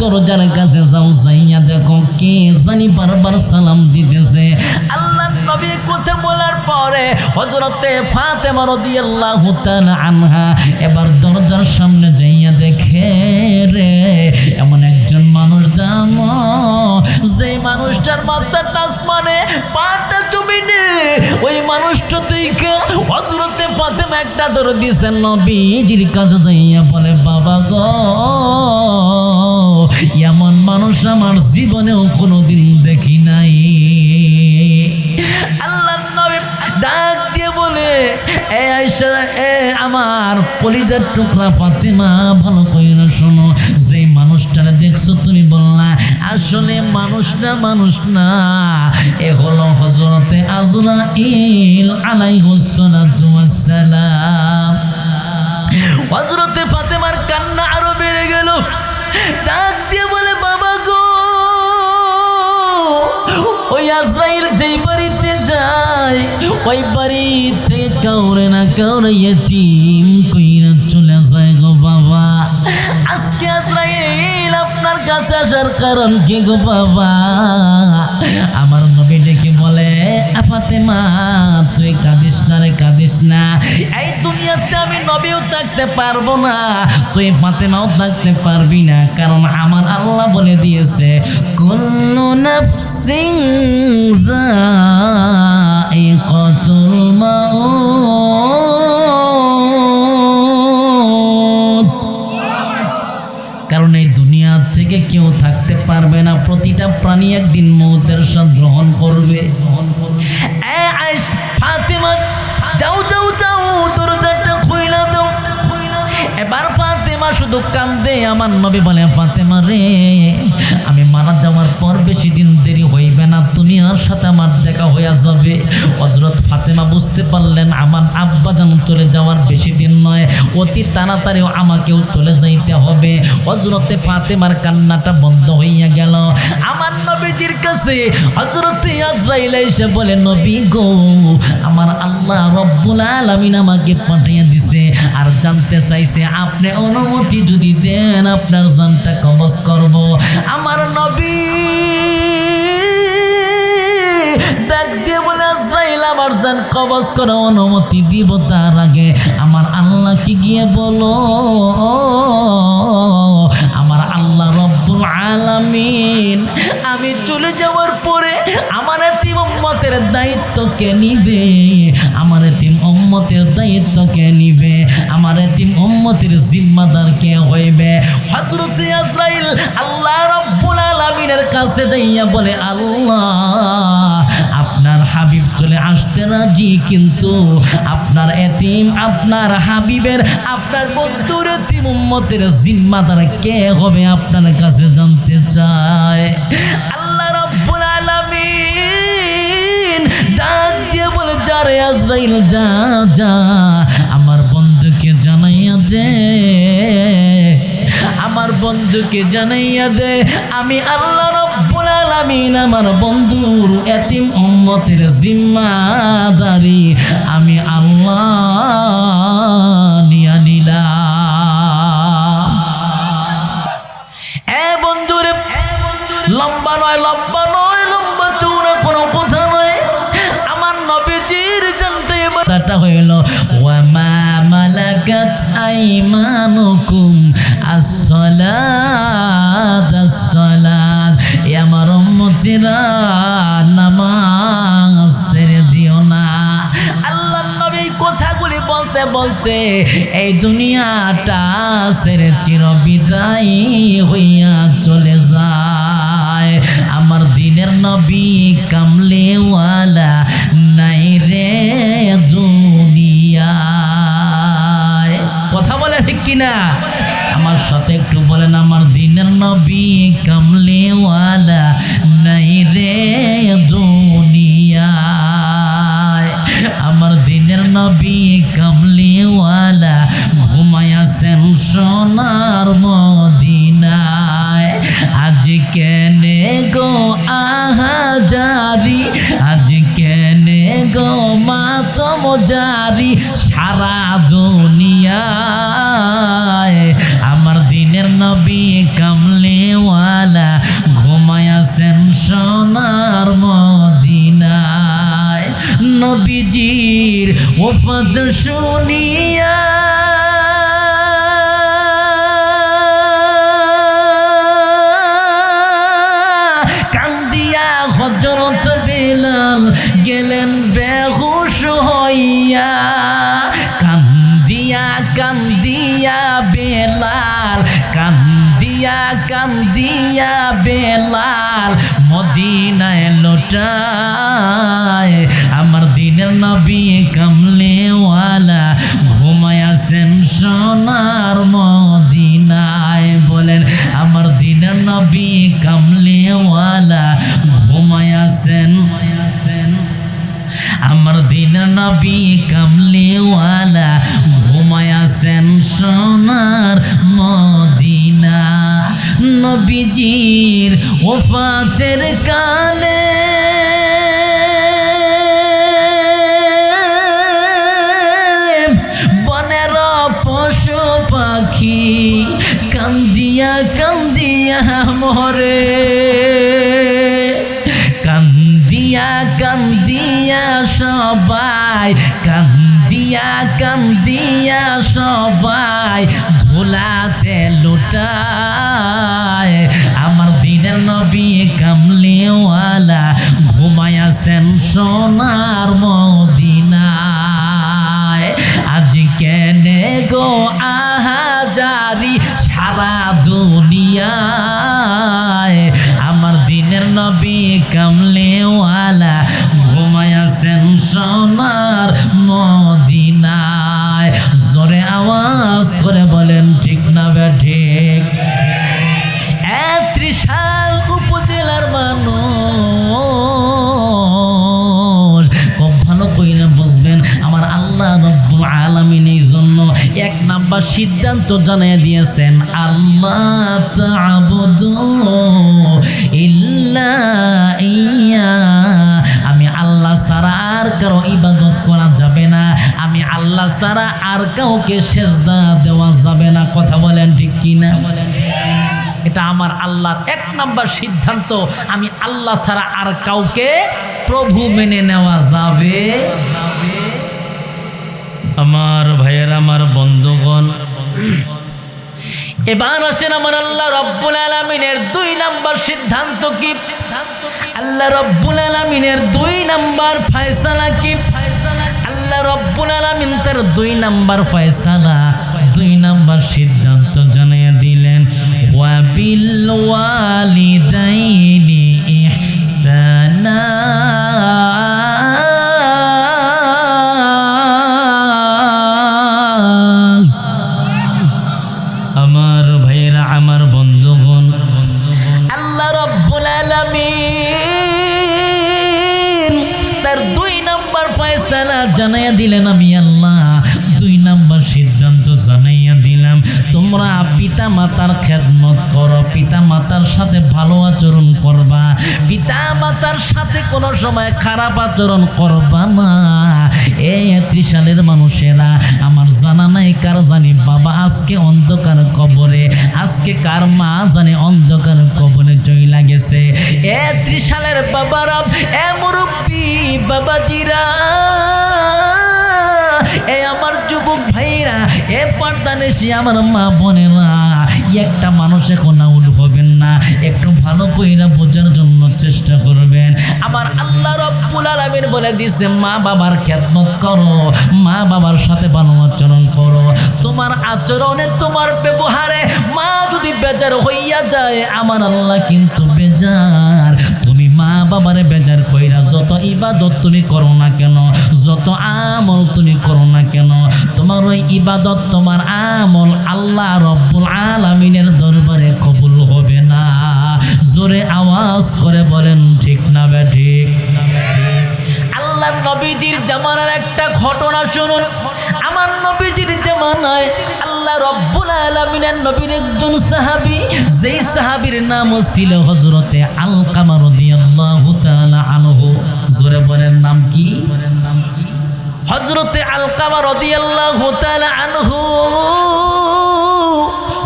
দরজার কাছে যাও, যাইয়া দেখো কে জানি বারবার সালাম দিতেছে। আল্লাহর নবী কথা বলার পরে হযরতে ফাতেমা রাদিয়াল্লাহু তাআলা আনহা এবার দরজার সামনে যাইয়া দেখে রে, এমন একজন মানুষ দাঁড়ানো, যে মানুষটার মাথাটা আসমানে, পাটা জমিনে, ওই মানুষটা দেখে হযরতে ফাতেমা একটা ধরে দিয়েছেন নবীজির কাছে যাইয়া বলে, বাবা গো, এমন মানুষ আমার জীবনেও কোনোদিন দেখি নাই। আল্লাহর নবী ডাক দিয়ে বলে, এ আয়েশা, এ আমার কলিজার টুকরা ফাতেমা, ভালো কইরা শোনো, যে মানুষটারে দেখছো তুমি বললা, আসলে মানুষ না, এ হলো হযরতে আজরাইল আলাইহিস সালাতু ওয়াস সালাম। হযরতে ফাতেমার কান্না আরো বেড়ে গেল। ডাক দিয়ে বলে, বাবা গো, ওই আজরাইল যেই বাড়িতে যায়, ওই বাড়িতে কাউরে না কাউরে ইতিম কইরা চলে যায় গো বাবা। আজকে আজরাইল আপনার কাছে আসার কারণ কি গো বাবা? আমার নবী ডেকে বলে, ফাতেমা, তুই কাঁদিস না রে, কাঁদিস না। এই দুনিয়াতে আমি নবীও থাকতে পারবো না, তুই ফাতেমাও থাকতে পারবি না, কারণ আমার আল্লাহ বলে দিয়েছে, কুল্লু নাফসিন যায়িকাতুল মাউত। কারণ এই দুনিয়া থেকে কেউ থাকতে পারবে না, প্রতিটা প্রাণী একদিন মৌতের স্বাদ গ্রহণ করবে। ফাতেমা, যাও দরজাটা খুইলা দাও। এবার ফাতেমা শুধু কান্দে। আমার নবী বলে, ফাতেমা রে, আমি মারা যাওয়ার পর বেশি দিন দেরি হইবে না, তুমি আর সাথে আমার দেখা হইয়া যাবে। হযরত ফাতেমা বুঝতে পারলেন আমার আব্বাজান চলে যাওয়ার বেশি দিন নয়, অতি তাড়াতাড়ি আমাকেও চলে যাইতে হবে। হযরতে ফাতেমার কান্নাটা বন্ধ হইয়া গেল। আমার নবীজির কাছে হযরতে আজরাইল এসে বলে, নবী গো, আমার আল্লাহ রব্বুল আলামিন আমাকে পাঠিয়ে দিছে, আর জানতে চাইছে আপনি অনুমতি যদি দেন আপনার জানটা কবজ করব। আমার নবী ডাক দিয়ে বলে, আজরাইল, আমার জান কবজ করে অনুমতি দিব, তার আগে আমার আল্লাহকে গিয়ে বলো, আমার আল্লাহ রব্বুল আলামিন আমি চলে যাওয়ার পরে আমার এতিম উম্মতের দায়িত্ব কে নিবে? আমার এতিম উম্মতের দায়িত্ব কে নিবে? আমার এতিম উম্মতের জিম্মাদার কে হইবে? হযরত আজরাইল আল্লাহ রব্বুল আলামিনের কাছে যাইয়া বলে, আল্লাহ, আপনার হাবিব চলে আসতে রাজি, কিন্তু আপনার এতিম, আপনার হাবিবের, আপনার বন্ধুর এতিম উম্মতের জিম্মাদার কে হবে আপনার কাছে জানতে চায়। আল্লাহ রাব্বুল আলামিন ডাক দিয়ে বলে, যারে আজরাইল যা যা আমার বন্ধুকে জানাইয়া দে, আমার বন্ধুকে জানাইয়া দে আমি আল্লাহ রাব্বুল আলামিন আমার বন্ধুর এতিম উম্মতের জিম্মাদারি আমি আল্লাহ নিয়া নিলাম। এ বন্ধুরে, লম্বা নয় লম্বা নয়, লম্বা চৌড়া কোনো কথা নয়, আমার নবীজির জানতে বাটা হইল ওয়া মা মালাকাত আইমানুকুম আসসালাত আসসালাত, আমার উম্মতিরা নামাজ ছেড়ে দিও না। আল্লাহর নবী কথাগুলি বলতে বলতে এই দুনিয়াটা ছেড়ে চিরবিদায় হইয়া চলে যায়। আমার দিনের নবী কামলেওয়ালা নাই রে দুনিয়ায়। কথা বলে ঠিক কিনা? আমার সাথে একটু বলেন, আমার দিনের নবী কামলেওয়ালা নাই রে দুনিয়ায়। আমার দিনের নবী কামলেওয়ালা ঘুমায়াছেন সোনার মদিনায়। আজ কেনে গো আহাজারি, আজ কেনে গো মাতম জারি সারা দুনিয়ায়। আমার দিনের নবী কামলেওয়ালা ঘুমায়াছেন সোনার মদিনায়। নবীজির ওফাত শুনিয়া কান্দিয়া হযরত বেলাল গেলেন বেহুশ হইয়া। কান্দিয়া কান্দিয়া বেলাল, কান্দিয়া কান্দিয়া বেলাল মদিনায় লোটায়। আমার দিনের নবী কামলেওয়ালা ঘুমায়াছেন সোনার মদিনায়। বলেন, আমার দিনের নবী কামলেওয়ালা ঘুমায়াছেন, আমার দিনের নবী কামলেওয়ালা ঘুমায়াছেন সোনার মদিনা। নবীজির ওফাতের কালে বনের পশু পাখি কান্দিয়া কান্দিয়া মরে, কান্দিয়া কান্দিয়া সবাই, কান্দিয়া কান্দিয়া সবাই ধুলাতে লুটায়। আমার দিনের নবী কামলেওয়ালা ঘুমায়াছেন সোনার মদিনায়। আজ কেনে গো আহাজারি সারা দুনিয়ায়। আমার দিনের নবী কামলেওয়ালা ঘুমায়াছেন সোনার মদিনায়। জোরে আওয়াজ করে বলেন ঠিক না বেঠিক? ৩১ উপজেলার মানুষ খুব ভালো কইরা বুঝবেন, আমার আল্লাহ রব্বুল আলামিন এই জন্য ১ নাম্বার সিদ্ধান্ত জানিয়ে দিয়েছেন, আল্লাহ তা'বুদু ইল্লা ইয়া। আমি আল্লাহ ছাড়া আর কারো ইবাদত করা যাবে না, আমি আল্লাহ ছাড়া আর কাউকে সেজদা দেওয়া যাবে না। কথা বলেন ঠিক কিনা? এটা আমার আল্লাহর ১ নাম্বার সিদ্ধান্ত, আমি আল্লাহ ছাড়া আর কাউকে প্রভু মেনে নেওয়া যাবে। আমার ভাইয়ের, আমার বন্ধুগণ, এবার আসেন আমার আল্লাহ রব্বুল আলামিনের ২ নাম্বার সিদ্ধান্ত কি? আল্লাহ রব্বুল আলামিনের ২ নাম্বার ফয়সালা কি? আল্লাহ রব্বুল আলামিন তার ২ নাম্বার ফয়সালা, ২ নাম্বার সিদ্ধান্ত জানিয়ে দিলেন, ওয়া বিল ওয়ালিদাইনি ইহসানা। পিতা মাতার খেদমত করো, পিতা মাতার সাথে ভালো আচরণ করবা, পিতা মাতার সাথে কোনো সময় খারাপ আচরণ করবা না। এই ৩৩ সালের মানুষেরা, আমার জানা নাই কার জানি বাবা আজকে অন্ধকার কবরে, আজকে কার মা জানে অন্ধকার কবরে চইলা গেছে। ৩৩ সালের বাবারা, এ মুরব্বী বাবাজিরা, এ আমার যুবক ভাইরা, এ পর্দানেশী আমার মা বোনেরা, একটা মানুষ এখন আউল হবেন না, একটু ভালো কইরা বোঝার জন্য চেষ্টা করবেন। আমার আল্লাহ রব্বুল আলামিন বলে দিছে, মা বাবার খেদমত করো, মা বাবার সাথে ভালো আচরণ করো। তোমার আচরণে, তোমার ব্যবহারে মা যদি বেজার হইয়া যায়, আমার আল্লাহ কিন্তু বেজার। তুমি মা বাবারে বেজার কইরা যত ইবাদত তুমি করো না কেন, যত আমল তুমি করো না কেন, তোমার ওই ইবাদত, তোমার আমল আল্লাহ রব্বুল আলামিনের দরবারে কবুল হবে না। জোরে আওয়াজ করে বলেন ঠিক না বেঠিক? আল্লাহ নবীজির জামানার একটা ঘটনা শুনুন। আমার নবীজির জামানায় আল্লাহ রব্বুল আলামিনের নবীর একজন সাহাবী, যেই সাহাবীর নাম ছিল হযরতে আলকামা রাদিয়াল্লাহু তাআলা আনহু। জোরে বলেন নাম কি? হযরতে আলকামা রাদিয়াল্লাহু তাআলা আনহু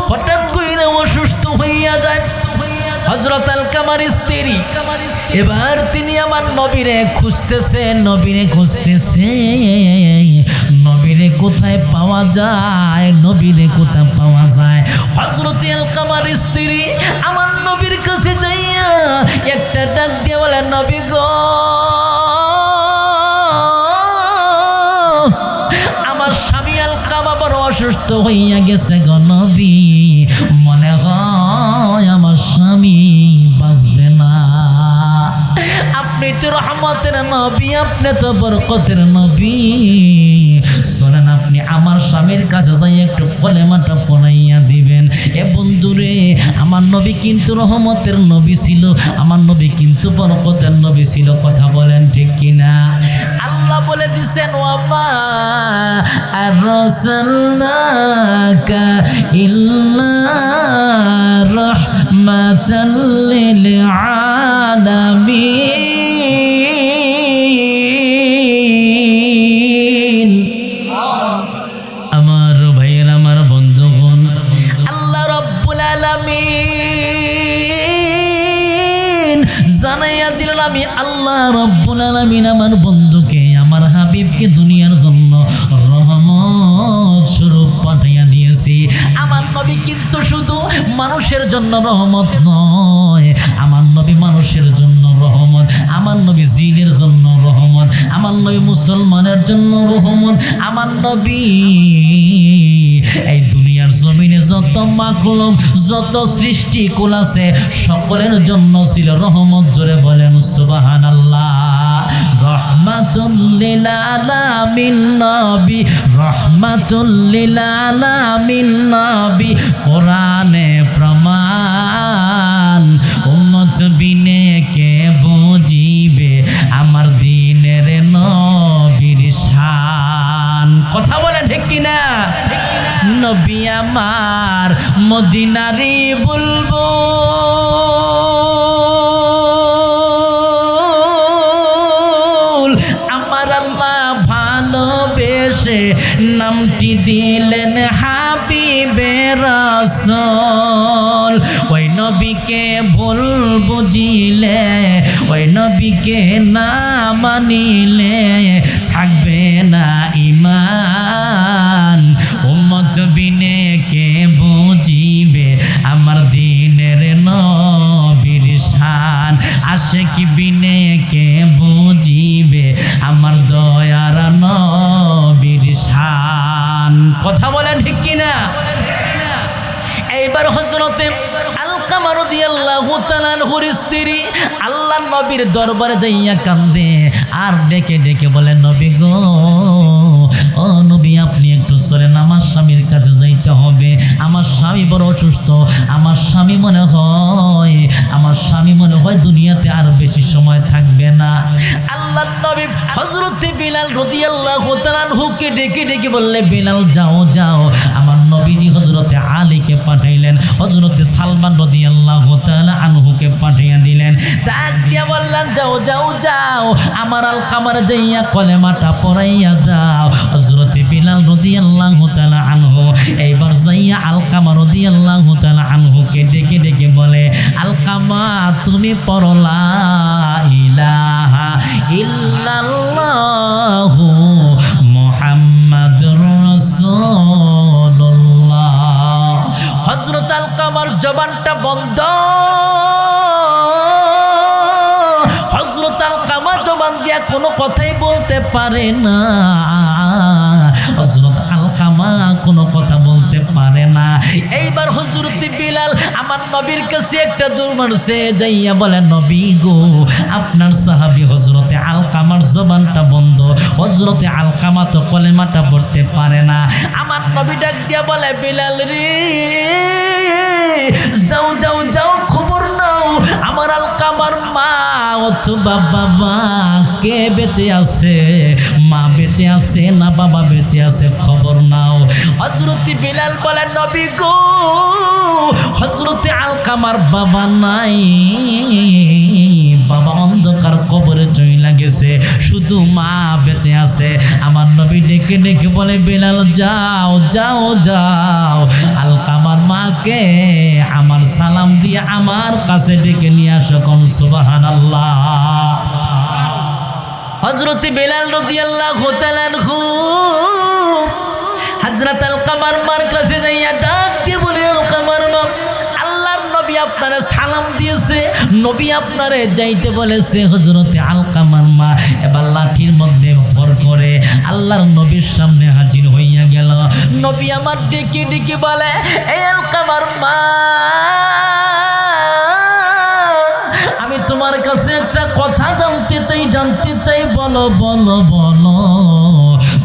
হঠাৎ কইরা অসুস্থ হইয়া যায়। হযরত আলকামার স্ত্রী, এবার তিনি আমার নবীরে খুঁজতেছে, নবীরে খুঁজতেছে, নবীরে কোথায় পাওয়া যায়, নবীরে কোথায় পাওয়া যায়। হযরত আলকামার স্ত্রী আমার নবীর কাছে যাইয়া একটা ডাক দিয়ে বলে, নবী গো, আমার স্বামী আলকামা বড় অসুস্থ হইয়া গেছে গো নবী, মনে হয় আমার স্বামী বাঁচবে না। আপনি তো রহমতের নবী, আপনি তো বরকতের নবী, চলেন আপনি আমার স্বামীর কাছে যাই একটু কলেমাটা পড়াইয়া দিবেন। এ বন্ধুরে, আমার নবী কিন্তু রহমতের নবী ছিল, আমার নবী কিন্তু বরকতের নবী ছিল। কথা বলেন ঠিক কিনা? আল্লাহ বলে দিছেন, ওয়ামা আরসালনাকা ইল্লা রাহমাতাল লিল আলামিন। আমার ভাইয়ের, আমার বন্ধুগণ, আল্লাহ রব্বুল আলামিন জানাইয়া দিলেন, আমি আল্লাহ রব্বুল আলামিন আমার বন্ধুকে, আমার হাবিবকে দুনিয়ার জন্য রহমত স্বরূপ পাঠাইয়া দিয়েছি। আমার নবী কিন্তু শুধু মানুষের জন্য রহমত নয়, আমার নবী মানুষের জন্য রহমত, আমার নবী জিনের জন্য রহমত, আমার নবী মুসলমানের জন্য রহমত। আমার নবী এই দুনিয়ার জমিনে যত মাখলুক, যত সৃষ্টি কুল আছে, সকলের জন্য ছিল রহমত। জোরে বলেন সুবহানাল্লাহ। রহমাতুল লিল আলামিন নবী, রহমাতুল লিল আলামিন নবী, কোরআনে প্রমাণ, উম্মত বিনে কে বুঝিবে আমার দিনের নবীর শান। কথা বলেন ঠিক কিনা? নবী আমার মদিনারি বুলবুল, আমার আল্লাহ ভালোবেসে নামটি দিলেন হাবিবে রাসূল। ওই নবীকে ভুল বুঝিলে, ওই নবীকে না মানিলে থাকবে না ঈমান। উম্মত বিনে কে বুঝিবে আমার দিনের নবীর শান, আশিক বিনে কে বুঝিবে আমার দয়ার নবীর শান। কথা বলেন ঠিক কিনা? এইবার হযরতে আলকামা রাদিয়াল্লাহু তাআলা আনহুর স্ত্রী আল্লাহর নবীর দরবারে যাইয়া কান্দে আর ডেকে ডেকে বলে, নবী গো, ও নবী, আপনি একটু চলেন, আমার স্বামীর কাছে যাইতে হবে, আমার স্বামী বড় অসুস্থ, আমার স্বামী মনে হয় দুনিয়াতে আর বেশি সময় থাকবে না। আল্লাহর নবী হযরতে বিলাল রাদিয়াল্লাহু তাআলা আনহুকে ডেকে ডেকে বললে, বিলাল যাও যাও, আমার নবীজি হযরতে আলীকে পাঠাইলেন। সালমান রাদিয়াল্লাহু তাআলা আনহুকে পাঠিয়ে দিলেন। ডাক দিয়া বললেন, যাও যাও যাও, আমার আলকামার যাইয়া কলেমাটা পড়াইয়া দাও। হযরত বিলাল রাদিয়াল্লাহু তাআলা আনহু এইবার যাইয়া আলকামা রাদিয়াল্লাহু তাআলা আনহুকে ডেকে ডেকে বলে, আলকামা তুমি পড়ো লা ইলাহা ইল্লাল্লাহু মুহাম্মাদুর রাসূলুল্লাহ। হযরত আলকামার জবানটা বন্ধ। হযরত আলকামা জবান দিয়া কোনো কথাই বলতে পারে না। হযরত আলকামা কোনো কথা বলতে পারে না। এইবার হযরত বিলাল আমার নবীর কাছে একটা দৌড় মারছে, যাইয়া বলে, নবী গো, আপনার সাহাবী হযরতে আলকামার জবানটা বন্ধ। হযরতে আলকামা তো কলেমাটা পড়তে পারে না। আমার নবী ডাক দিয়া বলে, বিলাল রে, যাও যাও যাও, খবর নাও আমার আলকামার মা অথবা বাবা কে বেঁচে আছে, মা বেঁচে আছে না বাবা বেঁচে আছে, খবর নাও। হযরত বিলাল বলে, নবী গো, হযরতে আলকামার বাবা নাই, বাবা অন্ধকার কবরে চইলা গেছে, শুধু মা বেঁচে আছে। আমার নবী ডেকে ডেকে বলে, বিলাল যাও যাও যাও, আলকামার মাকে আমার সালাম দিয়ে আমার কাছে ডেকে নিয়ে আসো। কোন সুবহানাল্লাহ। হযরত বিলাল রাদিয়াল্লাহু তাআলা আনহু হযরত আলকামার মার কাছে যাইয়া ডাক দিয়ে বলে, আলকামার মা, আল্লাহর নবী আপনারে সালাম দিয়েছে, নবী আপনারে যাইতে বলেছে। হযরতে আলকামার মা এবার লাঠির মধ্যে ভর করে আল্লাহর নবীর সামনে হাজির হইয়া গেল। নবী আমার ডেকে ডেকে বলে, এই আলকামার মা, আমি তোমার কাছে একটা কথা জানতে চাই, বলো বলো বলো,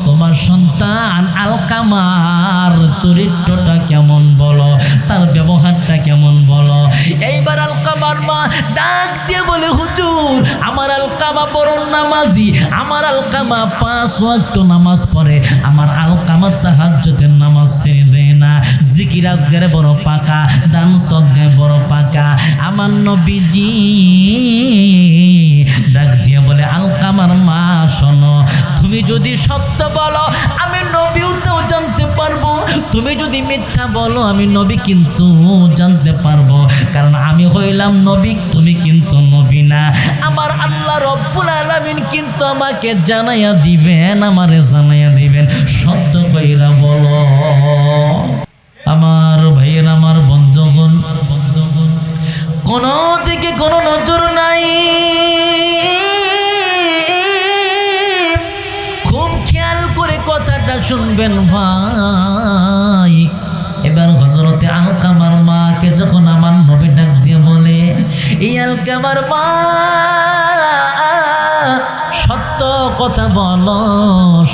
তোমার সন্তান আলকামার চরিত্রটা কেমন বলো, তার ব্যবহারটা কেমন বলো। এইবার আলকামার মা ডাক দিয়ে বলে, হুজুর, আমার আলকামা বড় নামাজি, আমার আলকামা 5 ওয়াক্ত নামাজ পড়ে, আমার আলকামা তাহাজ্জুদের নামাজ ছেড়ে দেয় না, জিকির আজগারে বড় পাকা, দান সদকায় বড় পাকা। আমার নবীজি ডাক দিয়ে বলে, আলকামার মা শোনো, তুমি যদি সত্য বলো আমি নবীও তো জানতে পারবো, তুমি যদি মিথ্যা বলো আমি নবী কিন্তু জানতে পারবো, কারণ আমি হইলাম নবী, তুমি কিন্তু নবী না। আমার আল্লাহ রব্বুল আলামিন কিন্তু আমাকে জানাইয়া দিবেন, আমারে জানাইয়া দিবেন, সত্য কইরা বলো। আমার ভাইয়ের, আমার বন্ধুগণ, কোনো দিকে কোনো নজর নাই, খুব খেয়াল করে কথাটা শুনবেন ভাই। এবার হযরতে আলকামার মাকে যখন আমার নবী ডাক দিয়ে বলে, এই আলকামার মা, সত্য কথা বলো,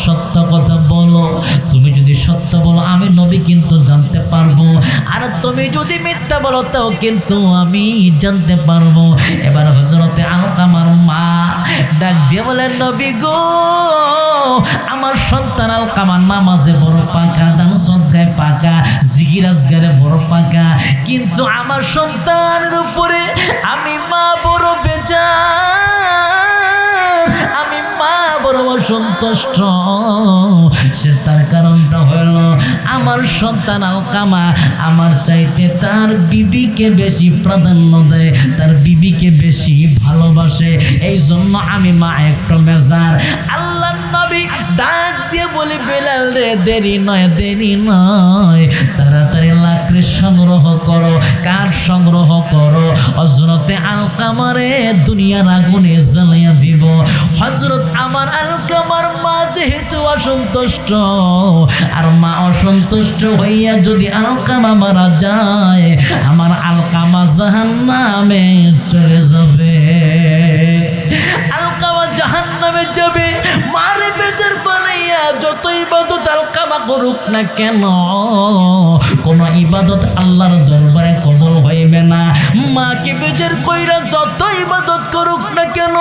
সত্য কথা বলো, তুমি যদি সত্য বলো আমি নবী কিন্তু জানতে পারবো, আর তুমি যদি মিথ্যা বলো তাও কিন্তু আমি জানতে পারবো। এবার হযরতে আলকামার মা ডাক দিয়ে বলেন, নবী গো, আমার সন্তান আলকামার নামাজে বড় পাকা, দান সদকায় পাকা, জিকির আজগারে বড় পাকা, কিন্তু আমার সন্তানের উপরে আমি মা বড় বেজার, আমি মা বড় অসন্তুষ্ট। সে তার কারণটা হলো আমার সন্তান আলকামা আমার চাইতে তার বিবিকে বেশি প্রাধান্য দেয়, তার বিবিকে বেশি ভালোবাসে, এই জন্য আমি মা একটু বেজার। আল্লাহ নবী ডাক দিয়ে বলে, বেলাল রে, দেরি নয়, দেরি নয়, তাড়াতাড়ি লাকড়ি সংগ্রহ করো, কাঠ সংগ্রহ করো, হযরতে আলকামারে দুনিয়ার আগুনে জ্বালাইয়া দিব। হযরত আমার আলকামার মা যেহেতু অসন্তুষ্ট, আর মা অসন্তুষ্ট হইয়া যদি আলকামা মারা যায়, আমার আলকামা জাহান্নামে চলে যাবে, আলকামা জাহান্নামে যাবে। মারে বেজার বানাইয়া যত ইবাদত আলকামা করুক না কেন, কোন ইবাদত আল্লাহর দরবারে কবুল হইবে না। মাকে বেজার কইরা যত ইবাদত করুক না কেন,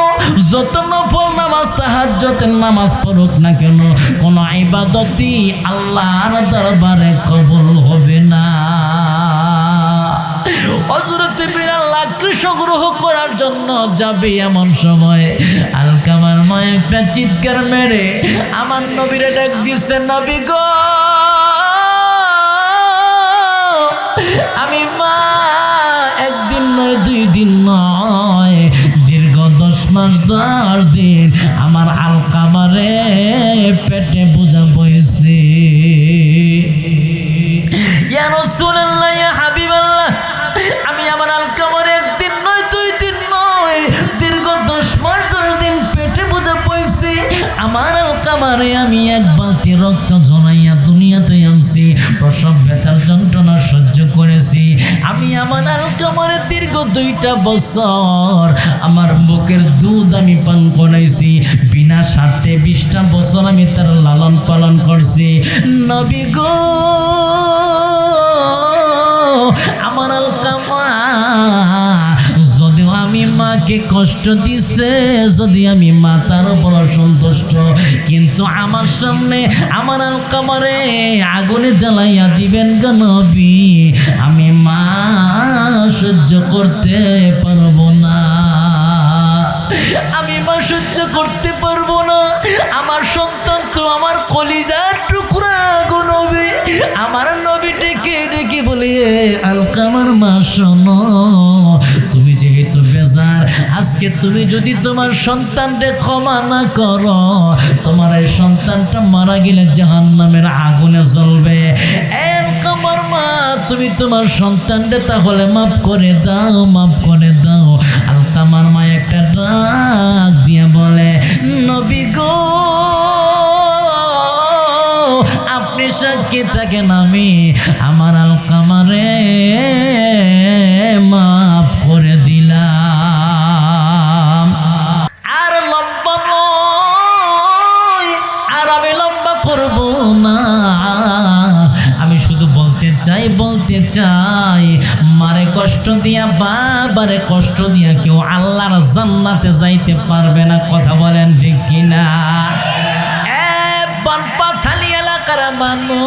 যত নফল নামাজ তাহাজ্জুদের নামাজ পড়ুক না কেন, কোন ইবাদতই আল্লাহর দরবারে কবুল হবে না। ও সংগ্রহ করার জন্য যাবে এমন সময় আলকামার মা একটা চিৎকার মেরে আমার নবীরে ডাক দিচ্ছে, নবী গো, আমি মা একদিন নয় 2 দিন নয় দীর্ঘ 10 মাস 10 দিন আমার আলকামারে পেটে বোঝা বইছে। ইয়া রাসূলুল্লাহ, ইয়া হাবিবাল্লাহ, আমি আমার আলকামারে একদিন নয় 2 দিন নয় দীর্ঘ 10 মাস 10 দিন পেটে বোঝা বইছে। আমার আলকামারে আমি 1 বালতি রক্ত জমাইয়া দুনিয়াতে আনছি, প্রসব ব্যথার যন্ত্রণা সহ্য করেছি। আমি আমার আলকামারে দীর্ঘ 2টা বছর আমার বুকের দুধ আমি পান করাইছি, বিনা স্বার্থে 20টা বছর আমি তার লালন পালন করছি। নবী গো, আমার আলকামা যদিও আমি মাকে কষ্ট দিছে, যদি আমি মা তার উপর অসন্তুষ্ট, কিন্তু আমার সামনে আমার আলকামারে আগুনে জ্বালাইয়া দিবেন গো নবী, আমি মা সহ্য করতে পারবো না, আমি মা সহ্য করতে পারবো না। আমার সন্তান তো আমার কলিজার টুকরা গো নবী। আমার নবী ডেকে ডেকে বলে, আলকামার মা শোনো, তুমি যেহেতু বেজার, আজকে তুমি যদি তোমার সন্তানকে ক্ষমা না করো, তোমার এই সন্তানটা মারা গেলে জাহান্নামের আগুনে জ্বলবে। আলকামার মা, তুমি তোমার সন্তানকে তাহলে মাফ করে দাও, মাফ করে দাও। আলকামার মা একটা ডাক দিয়ে বলে, নবী গো, আপনি সাক্ষী থাকেন, আমি আমার আলকামারে মাফ করে দিলাম। আর লম্বা নয়, আর আমি লম্বা করব না, আমি শুধু বলতে চাই মারে কষ্ট দিয়া বাবারে কষ্ট দিয়া কেউ আল্লাহর জান্নাতে যাইতে পারবে না। কথা বলেন ঠিক কিনা? বানপাথালি এলাকার মানুষ,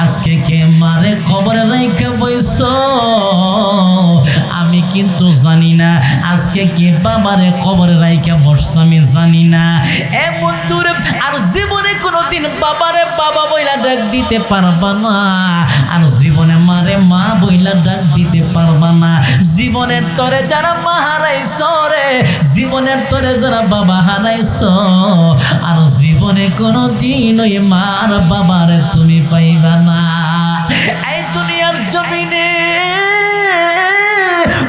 আজকে কে মারে কবরে রেখে বইছ, আমি কিন্তু জানি না। আজকে কে বাবারে কবরে রাইখা বসছ, আমি জানি না। এ বন্ধুরে, আর জীবনে কোনোদিন বাবারে বাবা বইলা ডাক দিতে পারবা না, আর জীবনে মারে মা বইলা ডাক দিতে পারবা না। জীবনের তরে যারা মা হারাইছ রে, জীবনের তরে যারা বাবা হারাইছ, আর জীবনে কোনোদিন ওই মার বাবারে তুমি পাইবা না। এই দুনিয়ার জমিনে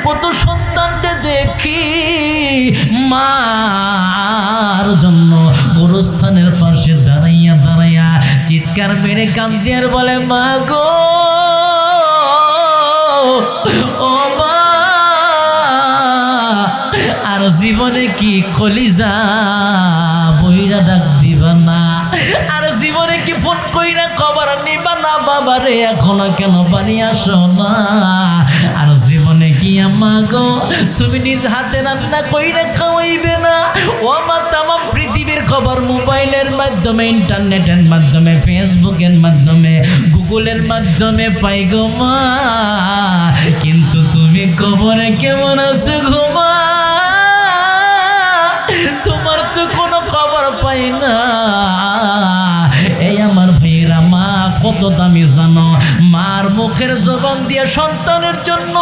কত সন্তানকে দেখি মার জন্য গোরস্থানের পাশে দাঁড়াইয়া চিৎকার মেরে কান্দিয়ার বলে, মা গো, ও মা, আর জীবনে কি কলিজা বইরা ডাক দিবা না? আর জীবনে কি ফোন কইরা খবর নিবা না বাবারে, এখনো কেন বাড়ি আসো না? আর জীবনে কি আম্মা গো, তুমি নিজ হাতে রান্না কইরা খাওয়াইবে না? ও মা, তামাম পৃথিবীর খবর মোবাইলের মাধ্যমে, ইন্টারনেটের মাধ্যমে, ফেসবুকের মাধ্যমে, গুগলের মাধ্যমে পাই গো মা, কিন্তু তুমি কবরে কেমন আছো গো মা? তোমার তো কোনো খবর পাই না। এই আমার ভাইরা, মা কত দামি জানো? মার মুখের জবান দিয়ে সন্তানের জন্য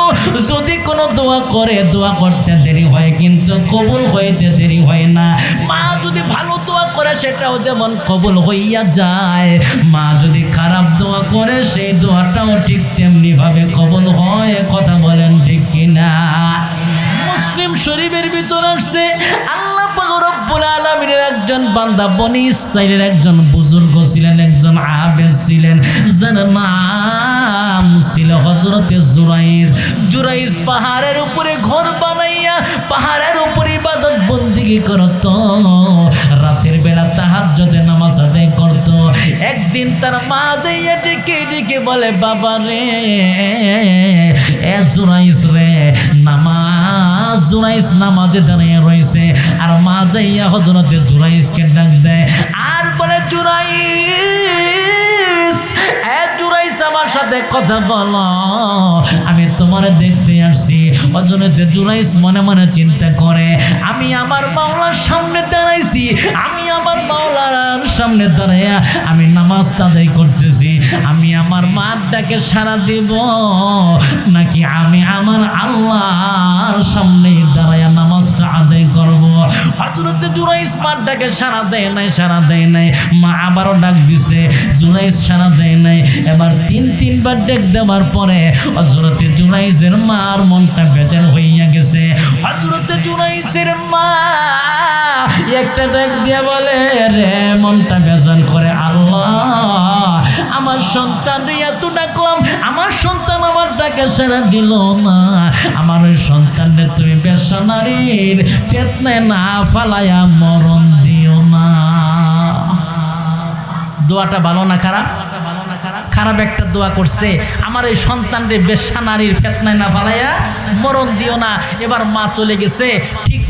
যদি কোনো দোয়া করে, দোয়া করতে দেরি হয় কিন্তু কবুল হইতে দেরি হয় না। মা যদি ভালো দোয়া করে সেটাও যেমন কবুল হইয়া যায়, মা যদি খারাপ দোয়া করে সেই দোয়াটাও ঠিক তেমনি ভাবে কবুল হয়। কথা বলেন ঠিক কিনা? মুসলিম শরীফের ভিতর আসছে, আল্লাহ পাক রব্বুল আলামিনের একজন বান্দা, বনি ইসরাইলের একজন বুজুর্গ ছিলেন, একজন আবেদ ছিলেন, যার নাম ছিল হযরতে জুরাইজ। পাহাড়ের উপরে ঘর বানাইয়া পাহাড়ের উপরে ইবাদত বন্দেগী করত, রাতের বেলা তাহাজ্জুদের নামাজ আদায় করত। একদিন তার মা যাইয়া ডেকে ডেকে বলে, বাবা রে, এ জুরাইজ রে, জুরাইজ নামাজে দাঁড়িয়ে রয়েছে। আর মা যাইয়া হযরতে জুরাইজকে ডাক দেয় আর বলে, জুরাইজ, আমার সাথে কথা বলো, আমি তোমার দেখতে আসছি। হযরত জুরাইজ মনে মনে চিন্তা করে, আমি আমার মাওলার সামনে দাঁড়াইছি, আমি আমার মাওলার সামনে দাঁড়াইয়া আমি নামাজ আদায় করতেছি, আমি আমার মার ডাকে সাড়া দিব নাকি আমি আমার আল্লাহর সামনে দাঁড়াইয়া নামাজটা আদায় করব? হযরত জুরাইজ মার ডাকে সাড়া দেয় নাই, মা আবারও ডাক দিছে, জুরাইজ সাড়া দেয় নাই। এবার তিনবার ডাক দেওয়ার পরে হযরত জুরাইজের মার মনটা বেজার হইয়া গেছে। হযরত জুরাইজের মা একটা ডাক দিয়ে বলে, রে মনটা বেজার করে, আল্লাহ আমার সন্তান এত ডাকলাম, আমার সন্তান আমার ডাকে সাড়া দিল না, আমার ওই সন্তানকে তুমি বেশ্যা নারীর ফিতনায় না ফালায়া মরণ দিও না। দোয়াটা ভালো না খারাপ? খারাপ একটা দোয়া করছে, আমার এই সন্তানরে বেশ্যা নারীর ফিতনায় না ফালায়া মরণ দিও না। এবার মা চলে গেছে, ঠিক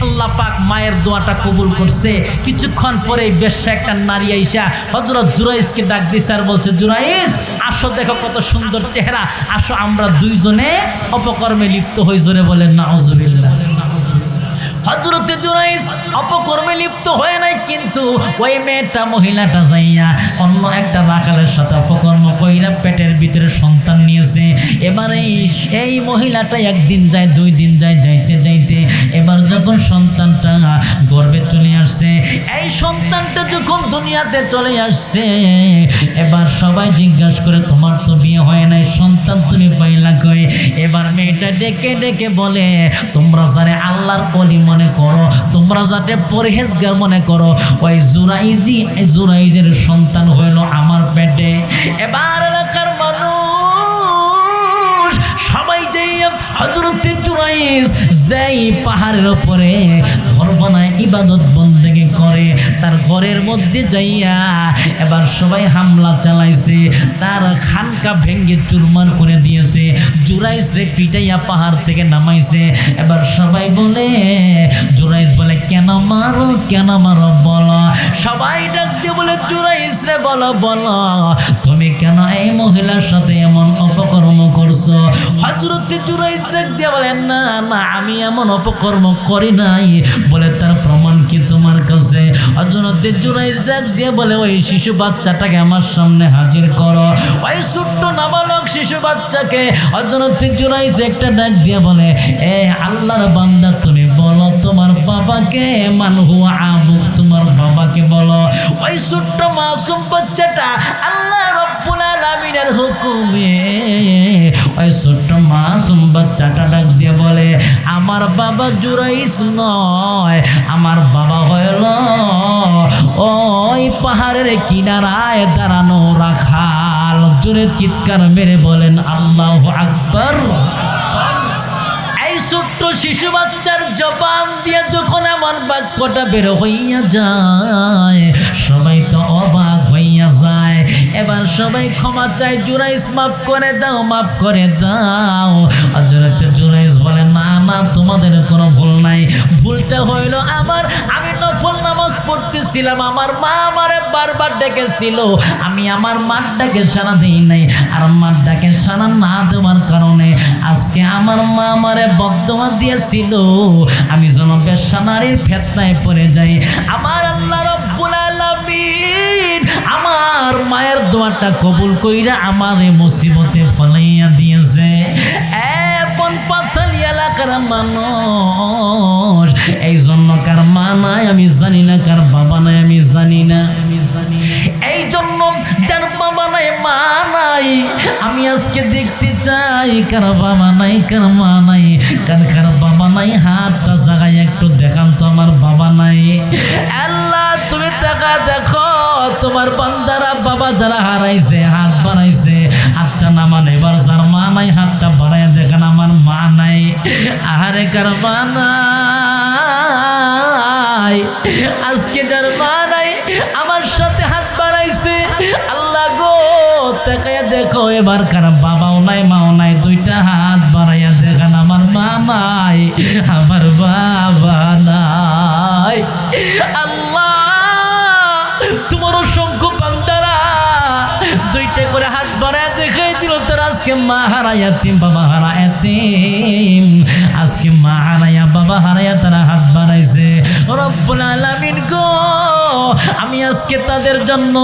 আল্লাহ পাক মায়ের দোয়াটা কবুল করছে। কিছুক্ষণ পরে বেশ্যা একটা নারী আইসা হযরত জুরাইজকে ডাক দিছে আর বলছে, জুরাইজ আসো, দেখো কত সুন্দর চেহারা, আসো আমরা দুইজনে অপকর্মে লিপ্ত হই। জোরে বলেন নাউজুবিল্লাহ। হযরত জুরাইজ অপকর্মে লিপ্ত হয় নাই, কিন্তু ওই মেয়েটা মহিলাটা যাইয়া অন্য একটা রাখালের সাথে অপকর্ম কইরা পেটের ভিতরে সন্তান নিয়েছে। এবারে সেই মহিলাটা একদিন যায়, 2 দিন যায়, যাইতে এবার যখন সন্তানটা গর্ভে চলে আসছে, এই সন্তানটা যখন দুনিয়াতে চলে আসছে, এবার সবাই জিজ্ঞাসা করে, তোমার তো বিয়ে হয় নাই, সন্তান তুমি পাইলা কই? এবার মেয়েটা ডেকে বলে, তোমরা যারা আল্লাহর ওলি মনে করো, তোমরা যাতে পরহেজগার মনে করো, ওই জুরাইজের সন্তান হইল আমার পেটে। এবার এলাকার মানুষ সবাই যাইয়া হযরত জুরাইজ যেই পাহাড়ের উপরে ঘর বানায় ইবাদত বন্দেগি করে, তার ঘরের মধ্যে যাইয়া এবার সবাই হামলা চালাইছে, তার খানকা ভেঙ্গে চুরমার করে দিয়েছে, জুরাইজ রে পিটাইয়া পাহাড় থেকে নামাইছে। এবার সবাই বলে, জুরাইজ বলে, কেন মারো বলো। সবাই ডাক দিয়ে বলে, জুরাইজ রে বলো তুমি কেন এই মহিলার সাথে এমন অপকর্ম করছো? হযরত জুরাইজ ডাক দিয়ে বলে, না আমি এমন অপকর্ম করি নাই। বলে, তার প্রমাণ কি তোমার কাছে? হযরত জুরাইজ ডাক দিয়ে বলে, ওই শিশু বাচ্চাটাকে আমার সামনে হাজির করো। ওই ছোট্ট নাবালক শিশু বাচ্চাকে হযরত জুরাইজ একটা ডাক দিয়ে বলে, এ আল্লাহর বান্দা, তুমি বলো তোমার বাবাকে, মান হুয়া আবুক, তোমার বাবাকে বলো। ওই ছোট্ট মাসুম বাচ্চাটা আল্লাহ রাব্বুল আলামিনের হুকুমে ওই ছোট্ট মাসুম বাচ্চাটা ডাক দিয়ে বলে, আমার বাবা জুরাইজ নয়, আমার বাবা হইল ওই পাহাড়ের কিনারায় দাঁড়ানো রাখাল। জোরে চিৎকার মেরে বলেন আল্লাহু আকবার। এই ছোট্ট শিশু বাচ্চার জবান দিয়ে যখন আমার বাক্যটা বের হইয়া যায়, সবাই তো অবাক হইয়া যায়। এবার সবাই ক্ষমা চাই, জুরাইজ মাফ করে দাও। হযরত জুরাইজ বলে, না তোমাদের কোনো ভুল নাই, ভুলটা হইল আমার। আমি নফল নামাজ পড়তেছিলাম, আমার মা আমারে বারবার ডেকেছিল, আমি আমার মার ডাকে সাড়া দিই নাই, আর মার ডাকে সাড়া না দেওয়ার কারণে আজকে আমার মা আমারে বদদোয়া দিয়েছিল, আমি যেন বেশ্যা নারীর ফিতনায় পড়ে যাই। আমার আল্লাহ রাব্বুল আলামিন আমার মায়ের দোয়াটা কবুল কইরা আমারে মুসিবতে ফলাইয়া দিয়েছে। এমন পাথালি এলাকার মানুষ, এই জন্য কার মা নাই আমি জানি না, কার বাবা নাই আমি জানি না। এই জন্য যার বাবা নাই মা নাই, আমি আজকে দেখতে চাই কার বাবা নাই, কার মা নাই, কার বাবা নাই, হাতটা জাগায় একটু দেখান তো আমার বাবা নাই। আল্লাহ তুমি টাকা দেখো, তোমার বান্দারা বাবা যারা হারাইছে হাত বাড়াইছে, হাতটা নামান। এবার যার মা নাই হাতটা বাড়াই দেখান, আমার মা নাই। আহারে কার মা নাই, আজকে যার মা নাই আমার সাথে হাত বাড়াইছে, আল্লাহ গো তাকায়া দেখো এবার কার বাবাও নাই মাও নাই, দুইটা হাত বাড়াইয়া দেখান, আমার মা নাই, আমার বাবা নাই। আল্লাহ তোমার অসংখ্য বান্দারা দুইটা করে হাত বাড়ায় দেখাই দিল তোর আজকে মা হারা ইয়াতিম বাবা হারা ইয়াতিম আজকে মা হারায়া বাবা হারায়া তারা হাত বাড়াইছে রব্বুল আলামিন গো আমি আজকে তাদের জন্য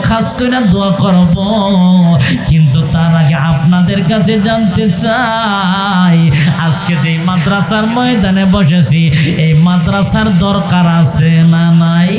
খাস করে দোয়া করব কিন্তু তার আগে আপনাদের কাছে জানতে চাই আজকে যে মাদ্রাসার ময়দানে বসেছি এই মাদ্রাসার দরকার আছে না নাই?